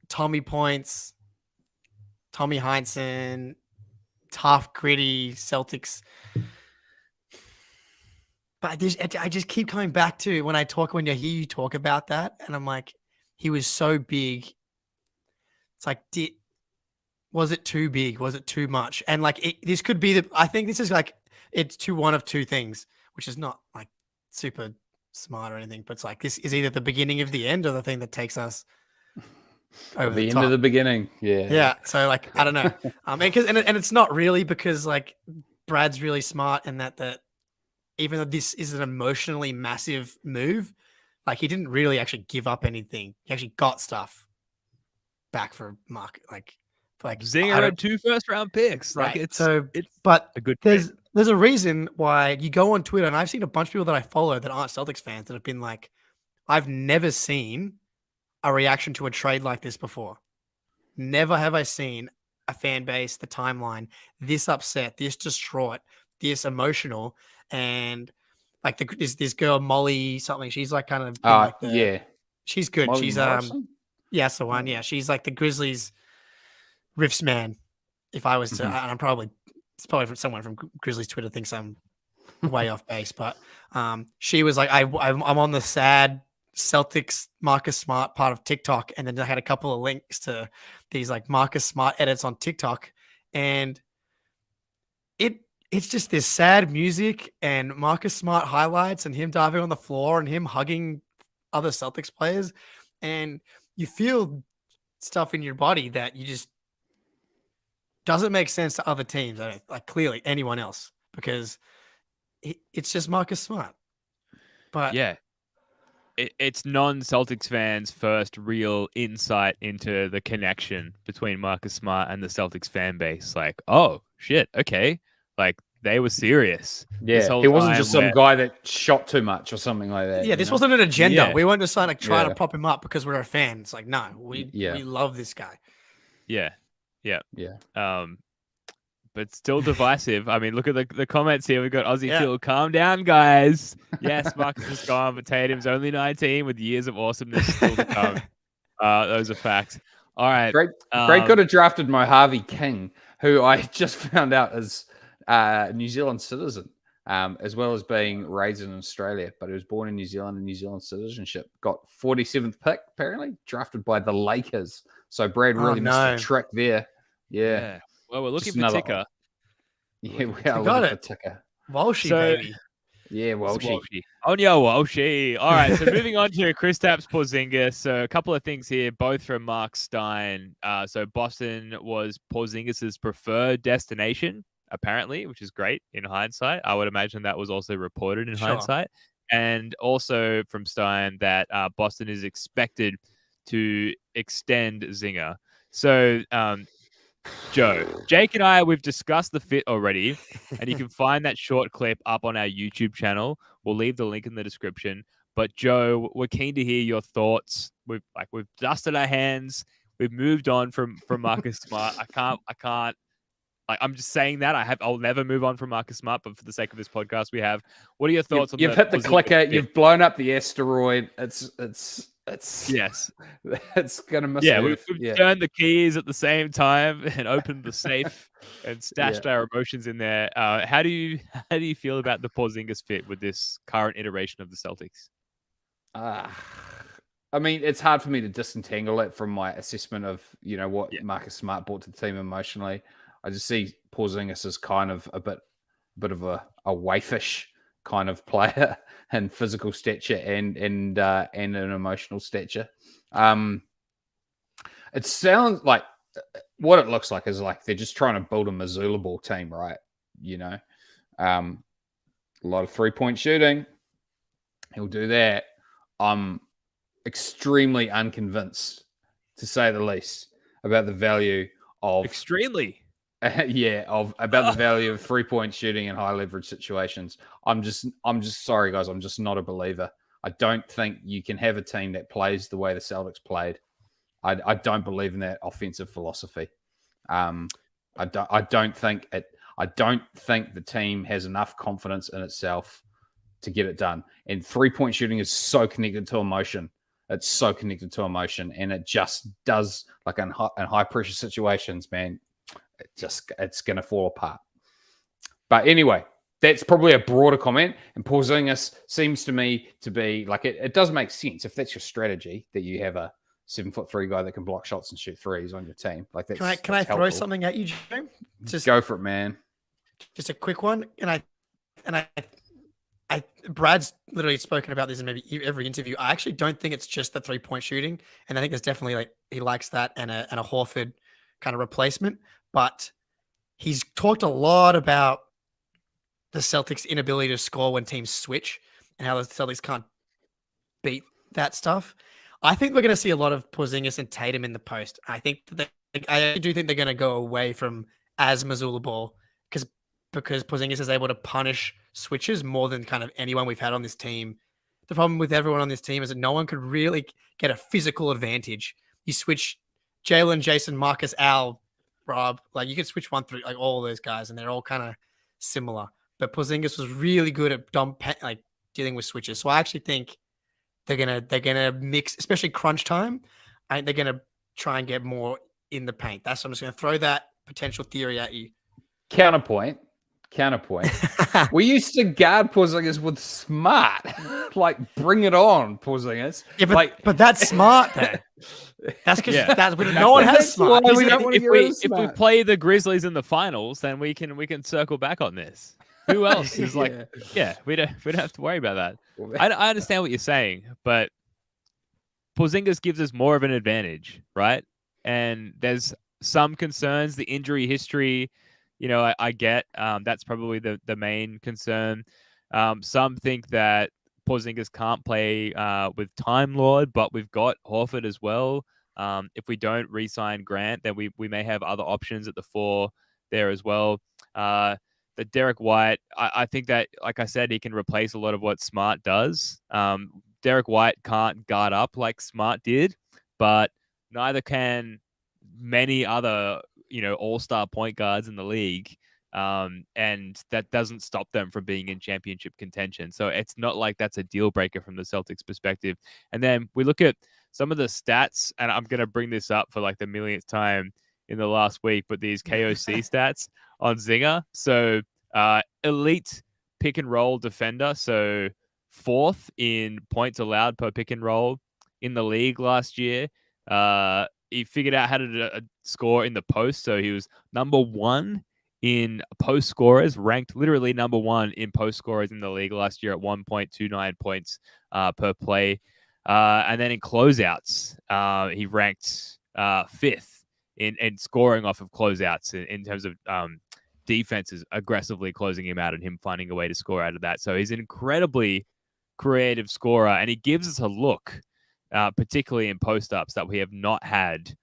Tommy Points, Tommy Heinsohn, tough, gritty Celtics. But I just keep coming back to when I hear you talk about that, and I'm like, he was so big. It's like, was it too big? Was it too much? And like, this could be I think this is like, it's one of two things, which is not like super smart or anything, but it's like, this is either the beginning of the end or the thing that takes us over the the end top. of the beginning. Yeah. Yeah. So like, I don't know. And it's not really, because like Brad's really smart, and that even though this is an emotionally massive move, like he didn't really actually give up anything. He actually got stuff back for Mark. Like Zinger had 2 first-round picks. Right. Like it's but a good there's trade. there's a reason why you go on Twitter, and I've seen a bunch of people that I follow that aren't Celtics fans that have been like, I've never seen a reaction to a trade like this before. Never have I seen a fan base, the timeline, this upset, this distraught, this emotional. And like this girl, Molly something, she's like kind of she's good. Molly She's Morrison? that's the one. Yeah. She's like the Grizzlies riffs man. If I was to, and it's probably from someone from Grizzlies Twitter thinks I'm way off base, but she was like, I'm on the sad Celtics Marcus Smart part of TikTok, and then I had a couple of links to these like Marcus Smart edits on TikTok, and it's just this sad music and Marcus Smart highlights and him diving on the floor and him hugging other Celtics players, and you feel stuff in your body that you just doesn't make sense to other teams, like clearly anyone else, because it's just Marcus Smart. But yeah, it's non-Celtics fans' first real insight into the connection between Marcus Smart and the Celtics fan base. Like, oh shit, okay, like they were serious. Yeah, he wasn't just some guy that shot too much or something like that. Yeah, this wasn't an agenda. Yeah. We weren't just like trying to prop him up because we're a fan. It's like, no, we love this guy. Yeah. But still divisive. I mean, look at the comments here. We've got Aussie Phil. Calm down, guys. Yes, Marcus is gone, but Tatum's only 19 with years of awesomeness still to come. Those are facts. All right. Great could have drafted Mojave King, who I just found out is a New Zealand citizen, as well as being raised in Australia, but he was born in New Zealand and New Zealand citizenship. Got 47th pick, apparently, drafted by the Lakers. So Brad really missed a trick there. Yeah. Well, we're looking for Ticker. Yeah, we are looking for Ticker. Walshy, baby. Yeah, Walshy. On your Walshy. All right, so moving on to Kristaps Porzingis. So a couple of things here, both from Mark Stein. So Boston was Porzingis' preferred destination, apparently, which is great in hindsight. I would imagine that was also reported in hindsight. And also from Stein that Boston is expected to extend Zinger. So, Joe, Jake and I, we've discussed the fit already, and you can find that short clip up on our YouTube channel. We'll leave the link in the description. But Joe, we're keen to hear your thoughts. We've dusted our hands. We've moved on from Marcus Smart. I can't I'm just saying that I'll never move on from Marcus Smart, but for the sake of this podcast, we have. What are your thoughts on? You've hit the clicker. Fit? You've blown up the asteroid. It's Yes. It's gonna miss. Yeah, Earth. we've turned the keys at the same time and opened the safe and stashed our emotions in there. How do you feel about the Porzingis fit with this current iteration of the Celtics? I mean, it's hard for me to disentangle it from my assessment of what Marcus Smart brought to the team emotionally. I just see Porzingis as kind of a bit of a waifish kind of player and physical stature and an emotional stature. It sounds like what it looks like is like they're just trying to build a Missoula ball team, right? A lot of 3-point shooting. He'll do that. I'm extremely unconvinced, to say the least, about the value of about the value of 3-point shooting in high leverage situations. I'm just sorry, guys. I'm just not a believer. I don't think you can have a team that plays the way the Celtics played. I don't believe in that offensive philosophy. I don't think the team has enough confidence in itself to get it done. And 3-point shooting is so connected to emotion. It's so connected to emotion, and it just does, like in high pressure situations, man. It's going to fall apart. But anyway, that's probably a broader comment. And Porzingis seems to me to be like it does make sense if that's your strategy, that you have a 7'3" guy that can block shots and shoot threes on your team. Like that's Can I throw something at you, Joe? Just go for it, man. Just a quick one. Brad's literally spoken about this in maybe every interview. I actually don't think it's just the 3-point shooting, and I think there's definitely he likes that and a Horford kind of replacement. But he's talked a lot about the Celtics' inability to score when teams switch and how the Celtics can't beat that stuff. I think we're going to see a lot of Porzingis and Tatum in the post. I think I do think they're going to go away from as Missoula ball because Porzingis is able to punish switches more than kind of anyone we've had on this team. The problem with everyone on this team is that no one could really get a physical advantage. You switch Jalen, Jason, Marcus, Al, Rob, like you could switch 1 through like all those guys, and they're all kind of similar. But Porzingis was really good at dealing with switches. So I actually think they're gonna mix, especially crunch time. I think they're gonna try and get more in the paint. I'm just gonna throw that potential theory at you. Counterpoint. We used to guard Porzingis with Smart. Like, bring it on, Porzingis. Yeah, but that's Smart then. That's because no one has Smart. If we play the Grizzlies in the finals, then we can circle back on this. Who else is we don't have to worry about that. I understand what you're saying, but Porzingis gives us more of an advantage, right? And there's some concerns, the injury history. I get that's probably the main concern. Some think that Porzingis can't play with Time Lord, but we've got Horford as well. If we don't re-sign Grant, then we may have other options at the 4 there as well. The Derek White, I think that, like I said, he can replace a lot of what Smart does. Derek White can't guard up like Smart did, but neither can many other all-star point guards in the league, and that doesn't stop them from being in championship contention. So it's not like that's a deal breaker from the Celtics perspective. And then we look at some of the stats, and I'm going to bring this up for like the millionth time in the last week, but these KOC stats on Zinger. So elite pick and roll defender, so 4th in points allowed per pick and roll in the league last year. He figured out how to score in the post. So he was number 1 in post scorers, ranked literally number 1 in post scorers in the league last year at 1.29 points per play. And then in closeouts, he ranked 5th in scoring off of closeouts in terms of defenses aggressively closing him out and him finding a way to score out of that. So he's an incredibly creative scorer, and he gives us a look, particularly in post-ups, that we have not had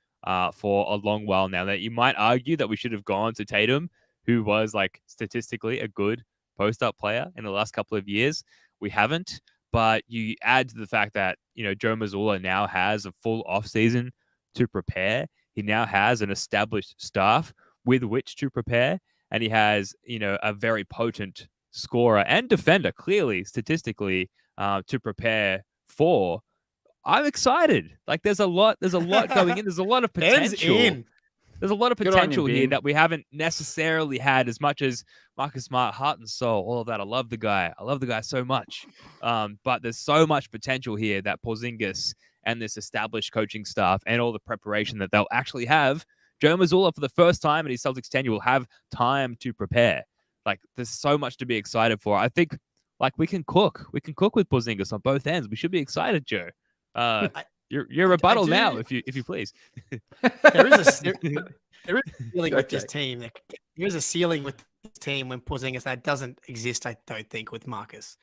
for a long while now. That you might argue that we should have gone to Tatum, who was like statistically a good post-up player in the last couple of years. We haven't, but you add to the fact that Joe Mazzulla now has a full offseason to prepare. He now has an established staff with which to prepare, and he has, a very potent scorer and defender, clearly statistically, to prepare for. I'm excited. Like there's a lot going in. There's a lot of Ben's potential. in. There's a lot of Good on you, potential here Ben. that we haven't necessarily had as much as Marcus Smart, heart and soul, all of that. I love the guy. I love the guy so much. But there's so much potential here that Porzingis and this established coaching staff and all the preparation that they'll actually have. Joe Mazzulla, for the first time in his Celtics tenure, will have time to prepare. Like there's so much to be excited for. I think like we can cook. We can cook with Porzingis on both ends. We should be excited, Joe. Your rebuttal now, if you please. There is a ceiling with this team. There is a ceiling with this team when Porzingis that doesn't exist. I don't think with Marcus,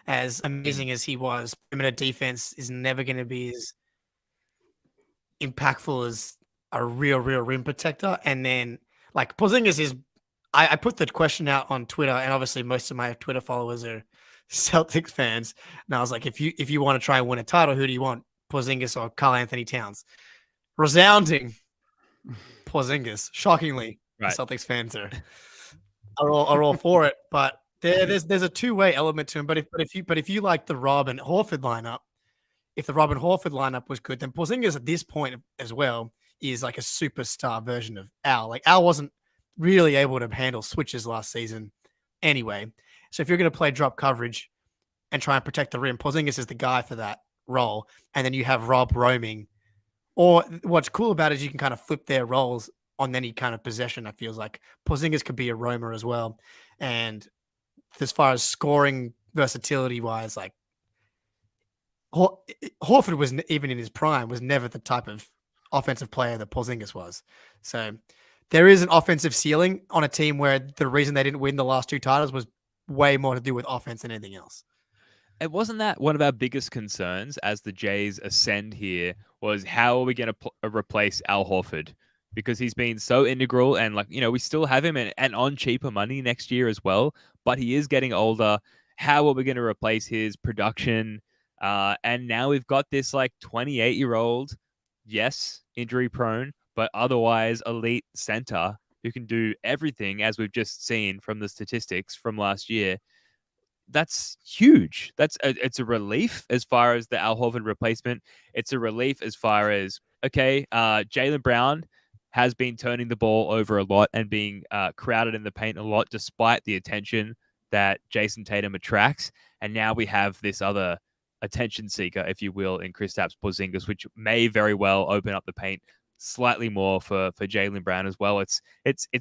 as amazing as he was, perimeter defense is never going to be as impactful as a real rim protector. And then like Porzingis is, I put the question out on Twitter, and obviously most of my Twitter followers are Celtics fans. And I was like, if you want to try and win a title, who do you want? Porzingis or Karl Anthony Towns? Resounding Porzingis. Shockingly, right. The Celtics fans are all for it. But there's a two-way element to him. But if you like the Rob and Horford lineup, if the Rob and Horford lineup was good, then Porzingis at this point as well is like a superstar version of Al. Like Al wasn't really able to handle switches last season anyway. So if you're going to play drop coverage and try and protect the rim, Porzingis is the guy for that role. And then you have Rob roaming. Or what's cool about it is you can kind of flip their roles on any kind of possession. I feels like Porzingis could be a roamer as well. And as far as scoring versatility wise, like Horford was even in his prime was never the type of offensive player that Porzingis was. So there is an offensive ceiling on a team where the reason they didn't win the last two titles was way more to do with offense than anything else. And wasn't that one of our biggest concerns as the Jays ascend here was how are we going to replace Al Horford? Because he's been so integral and we still have him and on cheaper money next year as well, but he is getting older. How are we going to replace his production? And now we've got this 28-year-old, yes, injury prone, but otherwise elite center who can do everything as we've just seen from the statistics from last year. That's huge. It's a relief as far as the Al Horford replacement. It's a relief as far as, Jaylen Brown has been turning the ball over a lot and being crowded in the paint a lot, despite the attention that Jason Tatum attracts. And now we have this other attention seeker, if you will, in Kristaps Porzingis, which may very well open up the paint slightly more for Jaylen Brown as well. It's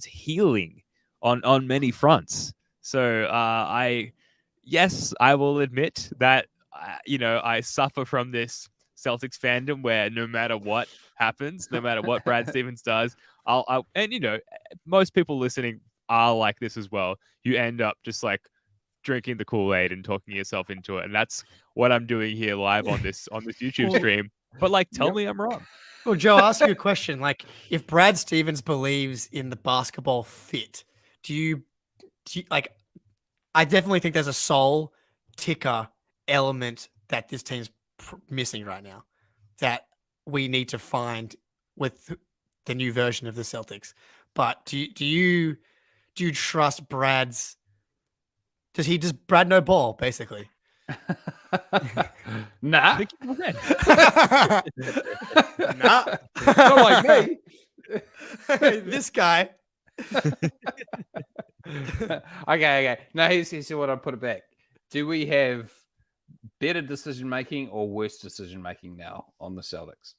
healing on many fronts. So yes, I will admit that, I suffer from this Celtics fandom where no matter what happens, no matter what Brad Stevens does, most people listening are like this as well. You end up just drinking the Kool-Aid and talking yourself into it. And that's what I'm doing here live on this YouTube stream. But tell me I'm wrong. Well, Joe, I'll ask you a question. If Brad Stevens believes in the basketball fit, do you I definitely think there's a soul ticker element that this team's missing right now that we need to find with the new version of the Celtics. But do you trust Brad's? Does Brad know ball basically? Nah. Nah. Not like me. This guy. Okay. Now here's what I'll put it back. Do we have better decision making or worse decision making now on the Celtics?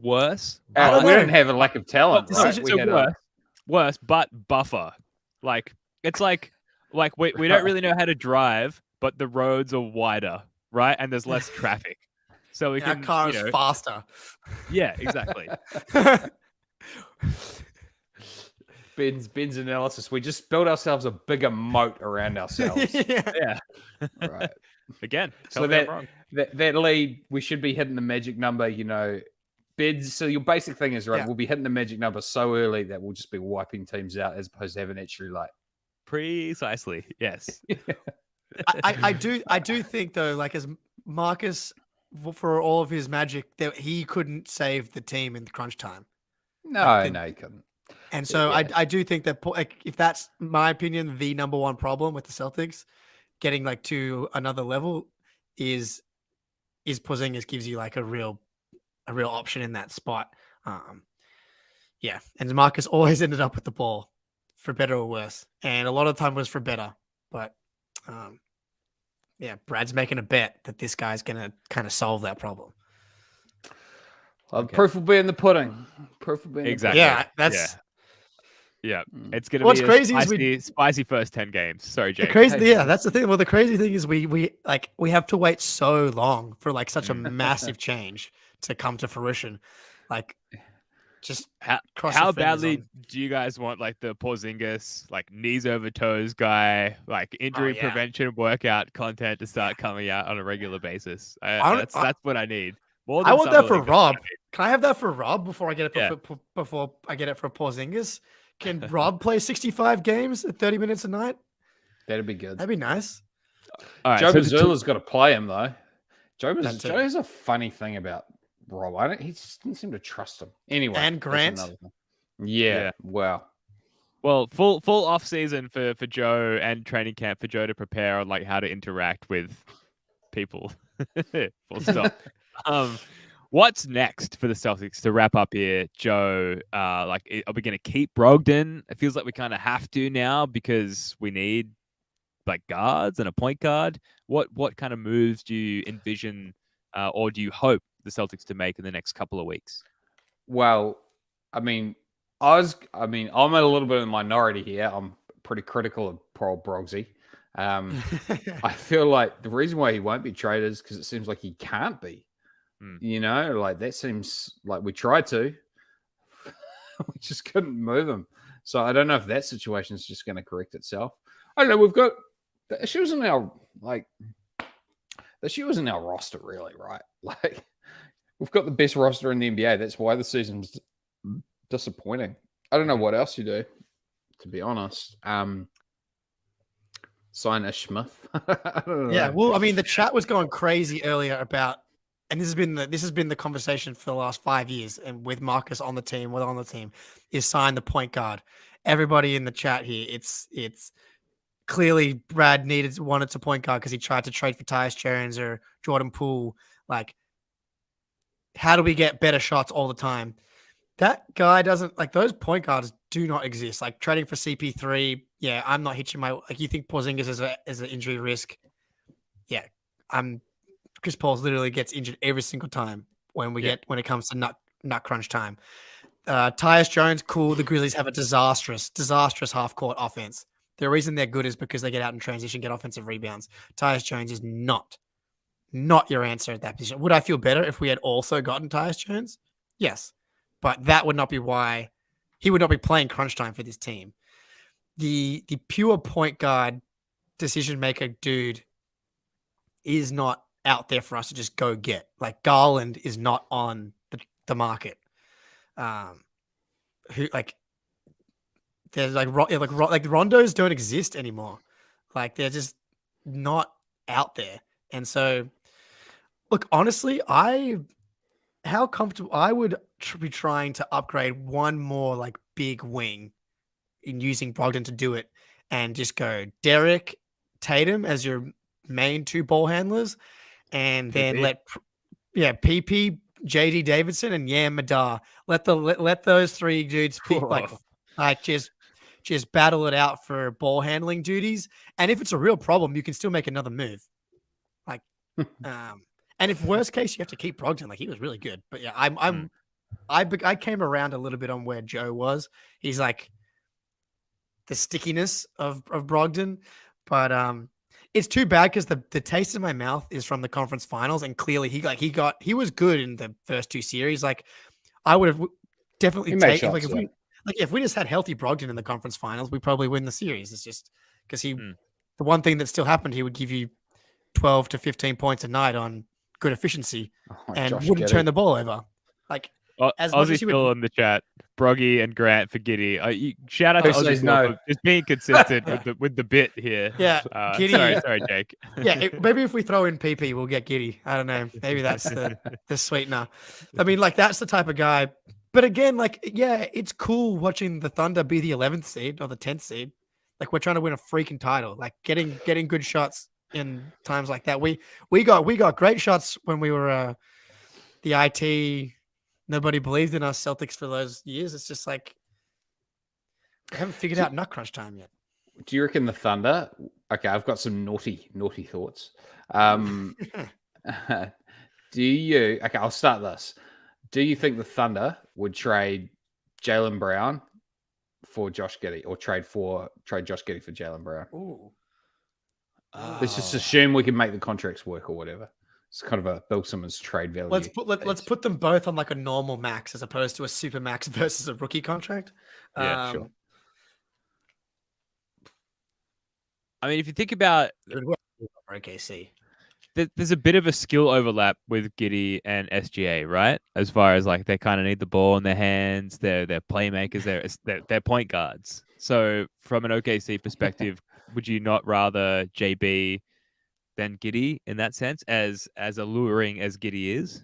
Worse. We don't have a lack of talent. Right? We had worse, but buffer. It's we don't really know how to drive, but the roads are wider, right? And there's less traffic. So we can. Our car is faster. Yeah, exactly. Ben's analysis. We just built ourselves a bigger moat around ourselves. Yeah. Right. Again, so that lead, we should be hitting the magic number, Bids. So your basic thing is right. Yeah. We'll be hitting the magic number so early that we'll just be wiping teams out as opposed to having actually precisely. Yes. I do think though, as Marcus for all of his magic, that he couldn't save the team in the crunch time. No, he couldn't. And so Yeah. I do think that if that's my opinion, the number one problem with the Celtics getting like to another level is Porzingis gives you like a real option in that spot. Yeah, and Marcus always ended up with the ball, for better or worse, and a lot of the time was for better. But yeah, Brad's making a bet that this guy's gonna kind of solve that problem. Well, proof will be in the pudding. Proof will be in Exactly. Yeah, that's Yeah, it's gonna What's be crazy is spicy first 10 games. Sorry, Jake. that's the thing. Well, the crazy thing is we have to wait so long for like such a massive change to come to fruition. Like, just how badly do you guys want like the Porzingis like knees over toes guy, like injury prevention workout content to start coming out on a regular basis? That's what I need. More than I want that for Rob. I Can I have that for Rob before I get it before I get it for Porzingis? Can Rob play 65 games at 30 minutes a night? That'd be good. That'd be nice. All right, Joe Mazzulla's got to play him though. Joe Too. has a funny thing about Rob. He just didn't seem to trust him. Anyway, and Grant. Yeah. Wow. Well, full off season for Joe and training camp for Joe to prepare on like how to interact with people. Full stop. What's next for the Celtics to wrap up here, Joe? Are we going to keep Brogdon? It feels like we kind of have to now because we need like guards and a point guard. What kind of moves do you envision or do you hope the Celtics to make in the next couple of weeks? Well, I'm a little bit in the minority here. I'm pretty critical of poor Brogsy. I feel like the reason why he won't be traded is because it seems like he can't be. You know, like that seems like we tried to. We just couldn't move him. So I don't know if that situation is just going to correct itself. I don't know. We've got the issues in our roster, really, right? Like we've got the best roster in the NBA. That's why the season's disappointing. I don't know what else you do, to be honest. Sign Ish Smith. I don't know. Yeah, well, I mean, the chat was going crazy earlier about, and this has been the conversation for the last 5 years, and with Marcus on the team, is sign the point guard. Everybody in the chat here, it's clearly Brad wanted to point guard because he tried to trade for Tyus Jones or Jordan Poole. Like, how do we get better shots all the time? That guy doesn't, like, those point guards do not exist. Like trading for CP3, yeah, I'm not hitching my, like, you think Porzingis is an injury risk? Yeah, Chris Paul literally gets injured every single time when it comes to nut crunch time. Tyus Jones, cool. The Grizzlies have a disastrous half court offense. The reason they're good is because they get out in transition, get offensive rebounds. Tyus Jones is not your answer at that position. Would I feel better if we had also gotten Tyus Jones? Yes, but that would not be why he would not be playing crunch time for this team. The pure point guard decision maker dude is not out there for us to just go get. Like Garland is not on the market. There's like Rondos don't exist anymore. Like they're just not out there. And so, look, honestly, how comfortable I would be trying to upgrade one more like big wing in using Brogdon to do it, and just go Derek, Tatum as your main two ball handlers, and then let PP, JD Davidson, and Madar let those three dudes just battle it out for ball handling duties. And if it's a real problem, you can still make another move. Like, and if worst case, you have to keep Brogdon. Like he was really good, but yeah, I came around a little bit on where Joe was. He's like the stickiness of Brogdon, but it's too bad because the taste in my mouth is from the conference finals, and clearly he was good in the first two series. Like I would have definitely taken if we just had healthy Brogdon in the conference finals, we probably win the series. It's just because the one thing that still happened, he would give you 12 to 15 points a night on good efficiency and wouldn't turn the ball over. Like as much Aussie as he would, Phil in the chat Broggy and Grant for Giddy. Shout out to Who Aussie says Phil no? for just being consistent with the bit here. Yeah, Giddy. Sorry, Jake. Yeah, maybe if we throw in PP, we'll get Giddy. I don't know. Maybe that's the sweetener. I mean, like that's the type of guy. But again, like, yeah, it's cool watching the Thunder be the 11th seed or the 10th seed. Like we're trying to win a freaking title. Like getting good shots in times like that. We got great shots when we were the IT. Nobody believed in us Celtics for those years. It's just like we haven't figured out nut crunch time yet. Do you reckon the Thunder? Okay, I've got some naughty thoughts. Do you? Okay, I'll start this. Do you think the Thunder would trade Jaylen Brown for Josh Giddey, or trade Josh Giddey for Jaylen Brown? Ooh. Let's just assume we can make the contracts work or whatever. It's kind of a Bill Simmons trade value. Let's put them both on like a normal max as opposed to a super max versus a rookie contract. Yeah, sure. I mean, if you think about OKC, there's a bit of a skill overlap with Giddey and SGA, right? As far as like they kind of need the ball in their hands, they're playmakers, they're point guards. So from an OKC perspective, would you not rather JB than Giddey in that sense, as alluring as Giddey is?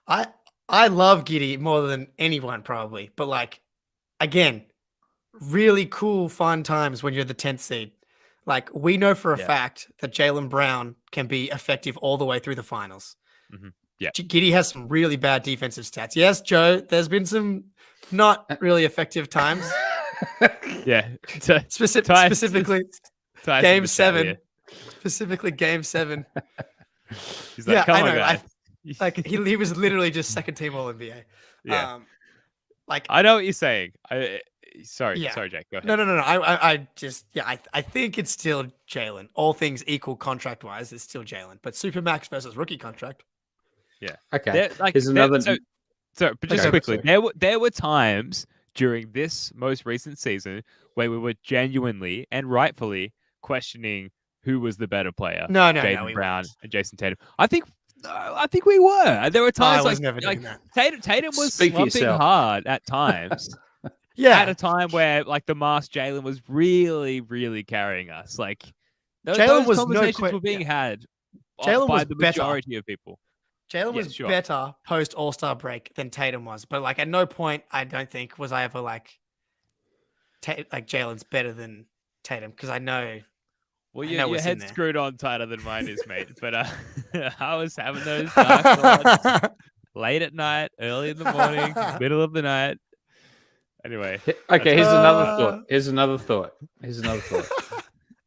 I love Giddey more than anyone probably, but like again, really cool, fun times when you're the 10th seed. Like we know for a fact that Jaylen Brown can be effective all the way through the finals. Mm-hmm. Yeah, Giddey has some really bad defensive stats. Yes, Joe, there's been some not really effective times. Yeah, specifically Game 7. Here. Specifically Game 7. He's like, come on, know. guys. He was literally just second team All NBA. Yeah. Like I know what you're saying. Sorry, Jake. Go ahead. No. I think it's still Jaylen. All things equal contract wise, it's still Jaylen. But Supermax versus rookie contract. Yeah. Okay. Here's another. So, but just quickly, there were times during this most recent season where we were genuinely and rightfully questioning who was the better player. Jaylen Brown and Jason Tatum. I think we were. There were times like Tatum was slumping hard at times. Yeah, at a time where like the masked Jaylen was really, really carrying us. Like those conversations were being had by the majority of people. Jaylen was better post All-Star break than Tatum was, but like at no point I don't think was I ever like Jaylen's better than Tatum because I know. Well, your head's screwed on tighter than mine is, mate. But I was having those dark thoughts late at night, early in the morning, middle of the night. Anyway, okay. Here's another thought.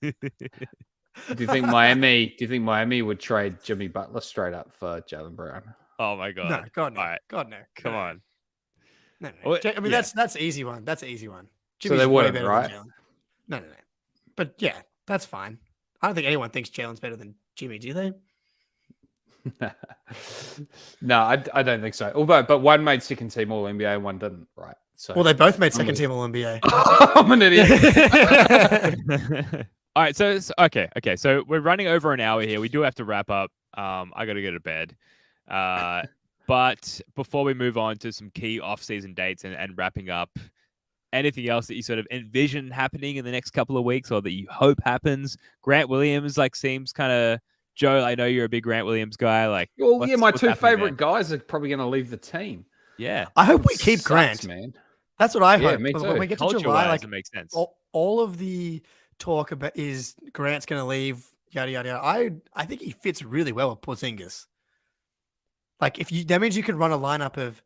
Do you think Miami would trade Jimmy Butler straight up for Jaylen Brown? Oh my god! No, God no! All right. God no! Come on! No. I mean that's an easy one. That's an easy one. Jimmy's so they wouldn't, right? No. But yeah, that's fine. I don't think anyone thinks Jaylen's better than Jimmy. Do they? No, I don't think so. Although, but one made second team All NBA and one didn't, right? So, well, they both made second team All NBA. I'm an idiot. All right, so okay. So we're running over an hour here. We do have to wrap up. I got to go to bed. But before we move on to some key off-season dates and wrapping up, anything else that you sort of envision happening in the next couple of weeks or that you hope happens? Grant Williams seems kind of. Joe, I know you're a big Grant Williams guy. My two favorite guys are probably going to leave the team. Yeah, I hope we keep Grant, man. That's what I hope. Me too. When we get to July, it makes sense. All of the talk about is Grant's going to leave. Yada yada yada. I think he fits really well with Porzingis. Like that means you can run a lineup of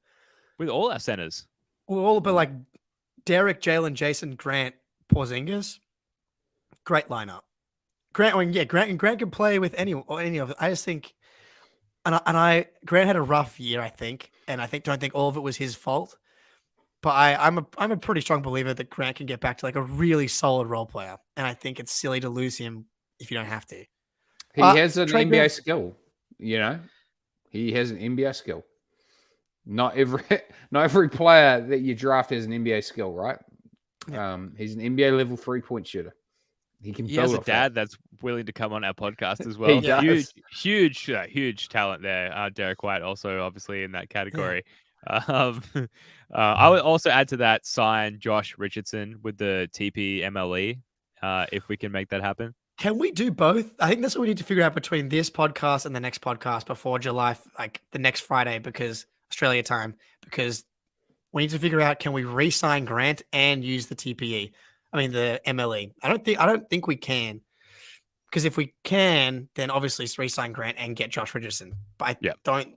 with all our centers. But Derek, Jaylen, Jason, Grant, Porzingis. Great lineup. Grant can play with any of it. I just think, Grant had a rough year, I think, and don't think all of it was his fault. But I'm a pretty strong believer that Grant can get back to a really solid role player, and I think it's silly to lose him if you don't have to. He has an NBA skill, He has an NBA skill. Not every player that you draft has an NBA skill, right? Yeah. He's an NBA level 3-point shooter. He has a dad that's willing to come on our podcast as well. Huge talent there. Derek White also obviously in that category. I would also add to that, sign Josh Richardson with the TP MLE, if we can make that happen. Can we do both? I think that's what we need to figure out between this podcast and the next podcast before July, like the next Friday, because Australia time, because we need to figure out, can we re-sign Grant and use the TPE? I mean, the MLE. I don't think we can. Because if we can, then obviously it's re-sign Grant and get Josh Richardson. But I don't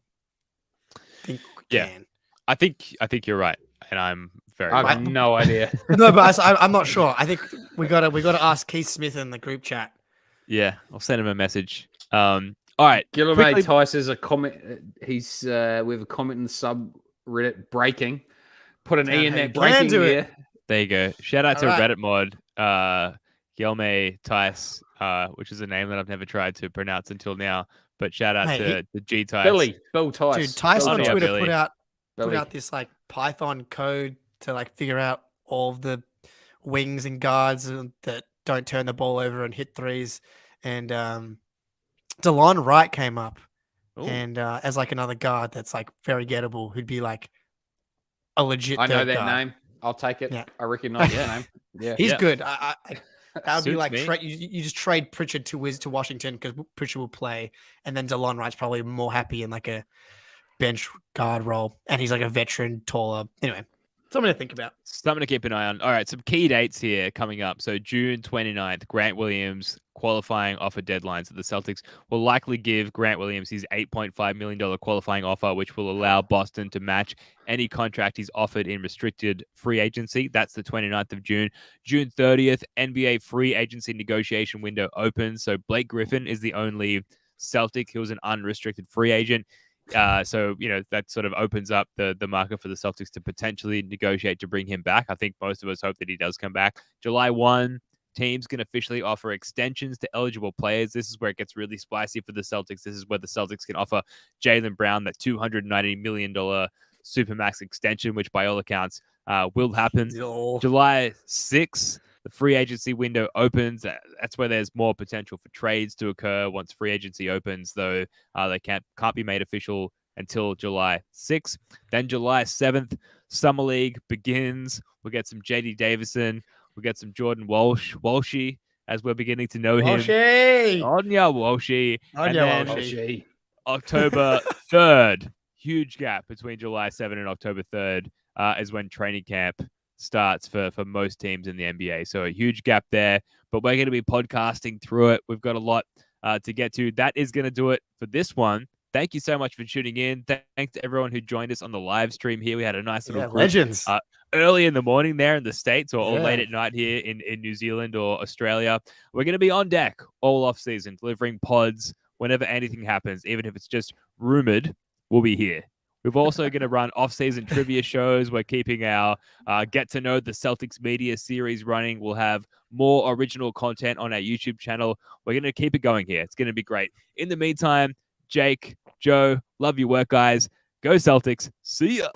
think we can. I think you're right, and I'm very. I have no idea. No, but I'm not sure. I think we gotta ask Keith Smith in the group chat. Yeah, I'll send him a message. All right, Gillermay Tice is a comment. He's we have a comment in the subreddit breaking. Put an E in there. Breaking here. There you go. Shout out to Reddit mod, Gillermay Tice, which is a name that I've never tried to pronounce until now. But shout out to the G Tice. Bill Tice. Dude, Tice on Twitter put out this like Python code to like figure out all of the wings and guards that don't turn the ball over and hit threes. And DeLon Wright came up. Ooh. And as like another guard that's like very gettable, who'd be like a legit. I know that guard. name. I'll take it. Yeah. I recognize that name. Yeah, he's good. That would be like you just trade Pritchard to Washington because Pritchard will play, and then DeLon Wright's probably more happy in like a bench guard role, and he's like a veteran, taller. Anyway, something to think about. Something to keep an eye on. All right, some key dates here coming up. So June 29th, Grant Williams qualifying offer deadline. So the Celtics will likely give Grant Williams his $8.5 million qualifying offer, which will allow Boston to match any contract he's offered in restricted free agency. That's the 29th of June. June 30th, NBA free agency negotiation window opens. So Blake Griffin is the only Celtic who was an unrestricted free agent. So, that sort of opens up the market for the Celtics to potentially negotiate to bring him back. I think most of us hope that he does come back. July 1, teams can officially offer extensions to eligible players. This is where it gets really spicy for the Celtics. This is where the Celtics can offer Jaylen Brown that $290 million Supermax extension, which by all accounts will happen. July 6th, the free agency window opens. That's where there's more potential for trades to occur once free agency opens, though they can't be made official until July 6th. Then July 7th, Summer League begins. We'll get some JD Davison. We'll get some Jordan Walshy, as we're beginning to know him. Walshy. And then October 3rd, huge gap between July 7th and October 3rd is when training camp starts for most teams in the NBA. So a huge gap there, but we're going to be podcasting through it. We've got a lot to get to. That is going to do it for this one. Thank you so much for tuning in. Thanks to everyone who joined us on the live stream here. We had a nice little group, legends early in the morning there in the States, or late at night here in New Zealand or Australia. We're going to be on deck all off season, delivering pods whenever anything happens, even if it's just rumored, we'll be here. We're also going to run off-season trivia shows. We're keeping our Get to Know the Celtics media series running. We'll have more original content on our YouTube channel. We're going to keep it going here. It's going to be great. In the meantime, Jake, Joe, love your work, guys. Go Celtics. See ya.